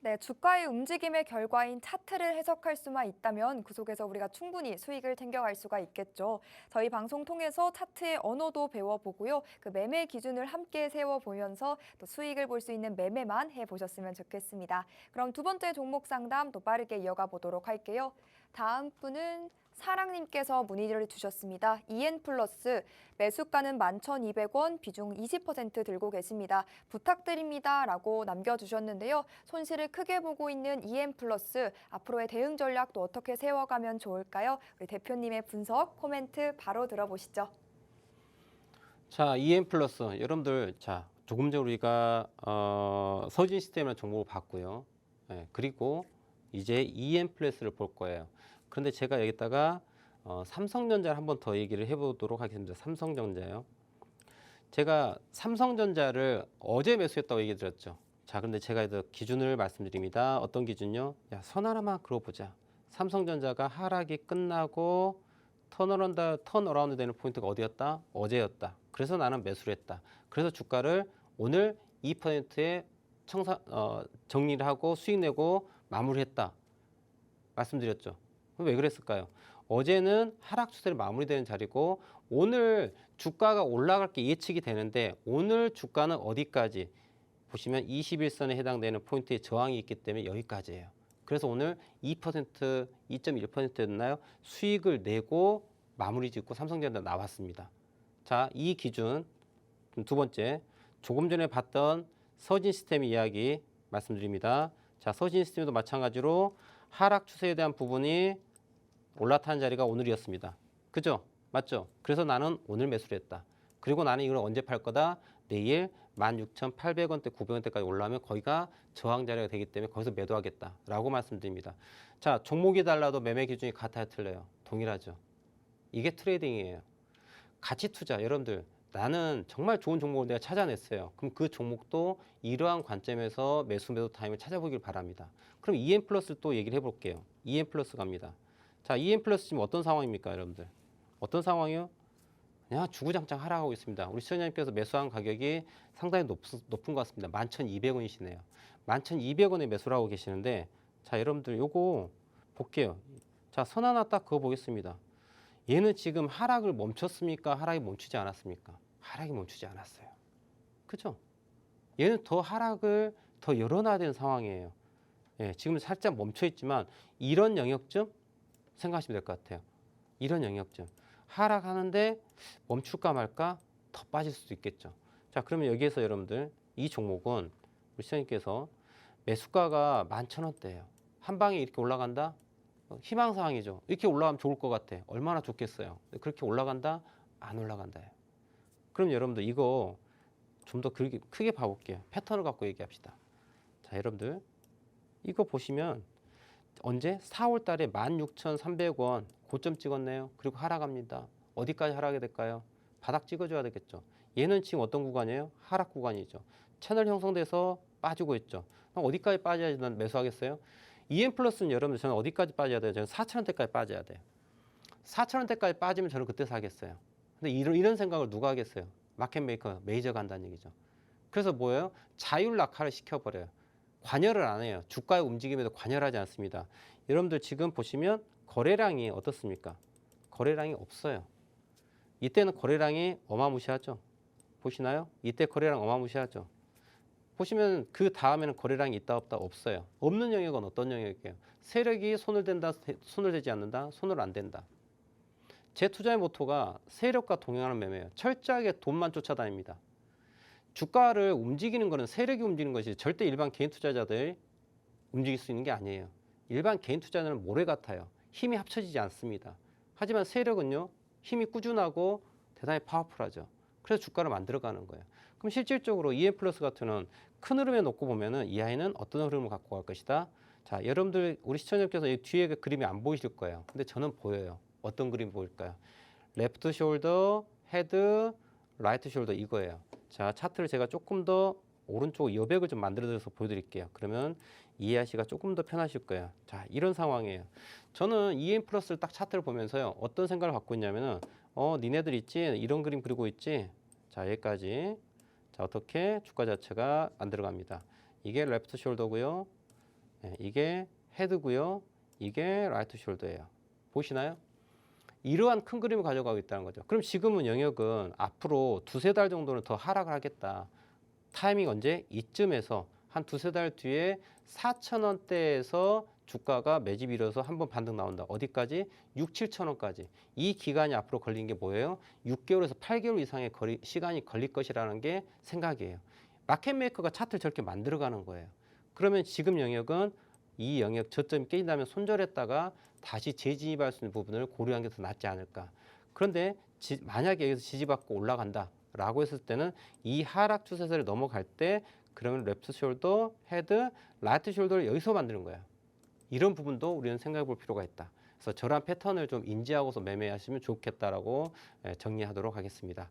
네, 주가의 움직임의 결과인 차트를 해석할 수만 있다면 그 속에서 우리가 충분히 수익을 챙겨갈 수가 있겠죠. 저희 방송 통해서 차트의 언어도 배워보고요. 그 매매 기준을 함께 세워보면서 또 수익을 볼 수 있는 매매만 해보셨으면 좋겠습니다. 그럼 두 번째 종목 상담 또 빠르게 이어가 보도록 할게요. 다음 분은 사랑님께서 문의를 주셨습니다. EN플러스 매수가는 11,200원, 비중 20% 들고 계십니다. 부탁드립니다. 라고 남겨주셨는데요. 손실을 크게 보고 있는 EN플러스 앞으로의 대응 전략도 어떻게 세워가면 좋을까요? 우리 대표님의 분석, 코멘트 바로 들어보시죠. 자, EM플러스 여러분들 자 조금 전에 우리가 서진 시스템이라는 종목을 봤고요. 예, 그리고 이제 EM플러스를 볼 거예요. 그런데 제가 여기다가 삼성전자를 한번 더 얘기를 해보도록 하겠습니다. 삼성전자요. 제가 삼성전자를 어제 매수했다고 얘기 드렸죠. 자, 근데 제가 이제 기준을 말씀드립니다. 어떤 기준요? 야, 선 하나만 그어보자. 삼성전자가 하락이 끝나고 턴어라운드 되는 포인트가 어디였다? 어제였다. 그래서 나는 매수를 했다. 그래서 주가를 오늘 2%의 정리를 하고 수익 내고 마무리했다. 말씀드렸죠. 왜 그랬을까요? 어제는 하락 추세를 마무리되는 자리고 오늘 주가가 올라갈 게 예측이 되는데 오늘 주가는 어디까지? 보시면 21선에 해당되는 포인트의 저항이 있기 때문에 여기까지예요. 그래서 오늘 2%, 2.1%였나요? 수익을 내고 마무리 짓고 삼성전자 나왔습니다. 자, 이 기준 두 번째, 조금 전에 봤던 서진 시스템 이야기 말씀드립니다. 자, 서진 시스템도 마찬가지로 하락 추세에 대한 부분이 올라타는 자리가 오늘이었습니다. 그죠? 맞죠? 그래서 나는 오늘 매수를 했다. 그리고 나는 이걸 언제 팔 거다? 내일 16,800원대, 900원대까지 올라오면 거기가 저항 자리가 되기 때문에 거기서 매도하겠다라고 말씀드립니다. 자, 종목이 달라도 매매 기준이 같아요, 틀려요? 동일하죠. 이게 트레이딩이에요. 가치 투자, 여러분들 나는 정말 좋은 종목을 내가 찾아냈어요. 그럼 그 종목도 이러한 관점에서 매수 매도 타임을 찾아보길 바랍니다. 그럼 EM플러스를 또 얘기를 해볼게요. EM플러스 갑니다. 자, EM플러스 지금 어떤 상황입니까, 여러분들? 어떤 상황이요? 그냥 주구장창 하락하고 있습니다. 우리 시청자님께서 매수한 가격이 상당히 높은 것 같습니다. 11,200원이시네요. 11,200원에 매수를 하고 계시는데 자, 여러분들 요거 볼게요. 자, 선 하나 딱 그어 보겠습니다. 얘는 지금 하락을 멈췄습니까? 하락이 멈추지 않았습니까? 하락이 멈추지 않았어요. 그죠? 얘는 더 하락을 더 열어놔야 되는 상황이에요. 예, 지금 살짝 멈춰 있지만 이런 영역쯤 생각하시면 될 것 같아요. 이런 영역쯤 하락하는데 멈출까 말까 더 빠질 수도 있겠죠. 자, 그러면 여기에서 여러분들 이 종목은 우리 시장님께서 매수가가 11,000원대예요. 한 방에 이렇게 올라간다? 희망사항이죠. 이렇게 올라가면 좋을 것 같아. 얼마나 좋겠어요. 그렇게 올라간다? 안 올라간다요. 그럼 여러분들 이거 좀 더 크게 봐볼게요. 패턴을 갖고 얘기합시다. 자, 여러분들 이거 보시면 언제? 4월 달에 16,300원 고점 찍었네요. 그리고 하락합니다. 어디까지 하락이 될까요? 바닥 찍어줘야 되겠죠. 얘는 지금 어떤 구간이에요? 하락 구간이죠. 채널 형성돼서 빠지고 있죠. 그럼 어디까지 빠져야지 난 매수하겠어요? EM 플러스는 여러분들 저는 어디까지 빠져야 돼요? 저는 4,000원대까지 빠져야 돼요. 4,000원대까지 빠지면 저는 그때 사겠어요. 근데 이런 생각을 누가 하겠어요? 마켓메이커, 메이저가 한다는 얘기죠. 그래서 뭐예요? 자율 낙하를 시켜버려요. 관여를 안 해요. 주가의 움직임에도 관여하지 않습니다. 여러분들 지금 보시면 거래량이 어떻습니까? 거래량이 없어요. 이때는 거래량이 어마무시하죠. 보시나요? 이때 거래량 어마무시하죠. 보시면 그 다음에는 거래량이 있다 없다 없어요. 없는 영역은 어떤 영역이에요? 세력이 손을 댄다, 손을 대지 않는다, 손을 안 댄다. 제 투자의 모토가 세력과 동행하는 매매예요. 철저하게 돈만 쫓아다닙니다. 주가를 움직이는 거는 세력이 움직이는 것이 절대 일반 개인 투자자들 움직일 수 있는 게 아니에요. 일반 개인 투자자는 모래 같아요. 힘이 합쳐지지 않습니다. 하지만 세력은요, 힘이 꾸준하고 대단히 파워풀하죠. 그래서 주가를 만들어가는 거예요. 그럼 실질적으로 EM 플러스 같은 큰 흐름에 놓고 보면은 이 아이는 어떤 흐름을 갖고 갈 것이다. 자, 여러분들 우리 시청자께서 이 뒤에 그 그림이 안 보이실 거예요. 근데 저는 보여요. 어떤 그림 보일까요? 레프트 숄더, 헤드, 라이트 숄더 이거예요. 자, 차트를 제가 조금 더 오른쪽 여백을 좀 만들어서 보여드릴게요. 그러면 이해하시기가 조금 더 편하실 거예요. 자, 이런 상황이에요. 저는 EM 플러스를 딱 차트를 보면서요. 어떤 생각을 갖고 있냐면은 니네들 있지? 이런 그림 그리고 있지? 자, 여기까지. 자, 어떻게 주가 자체가 만들어갑니다. 이게 레프트 숄더고요. 네, 이게 헤드고요. 이게 라이트 숄더예요. 보시나요? 이러한 큰 그림을 가져가고 있다는 거죠. 그럼 지금은 영역은 앞으로 두세 달 정도는 더 하락을 하겠다. 타이밍 언제? 이쯤에서 한 두세 달 뒤에 4,000원대에서 주가가 매집 이뤄서 한번 반등 나온다. 어디까지? 6, 7,000원까지. 이 기간이 앞으로 걸린 게 뭐예요? 6개월에서 8개월 이상의 시간이 걸릴 것이라는 게 생각이에요. 마켓메이커가 차트를 저렇게 만들어가는 거예요. 그러면 지금 영역은 이 영역 저점이 깨진다면 손절했다가 다시 재진입할 수 있는 부분을 고려하는 게 더 낫지 않을까. 그런데 만약에 여기서 지지받고 올라간다라고 했을 때는 이 하락 추세선을 넘어갈 때 그러면 레프트 숄더, 헤드, 라이트 숄더를 여기서 만드는 거야. 이런 부분도 우리는 생각해 볼 필요가 있다. 그래서 저런 패턴을 좀 인지하고서 매매하시면 좋겠다라고 정리하도록 하겠습니다.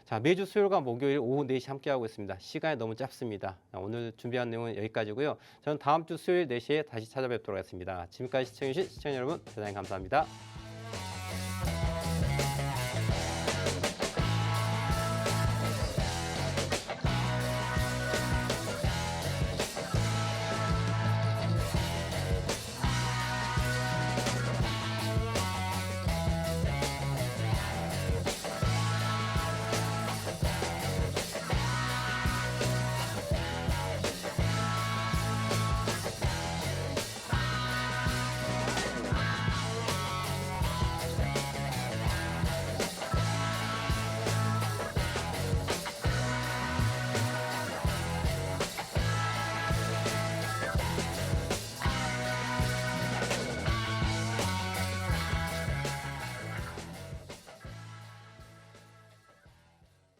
자, 매주 수요일과 목요일 오후 4시 함께하고 있습니다. 시간이 너무 짧습니다. 오늘 준비한 내용은 여기까지고요. 저는 다음 주 수요일 4시에 다시 찾아뵙도록 하겠습니다. 지금까지 시청해주신 시청자 여러분 대단히 감사합니다.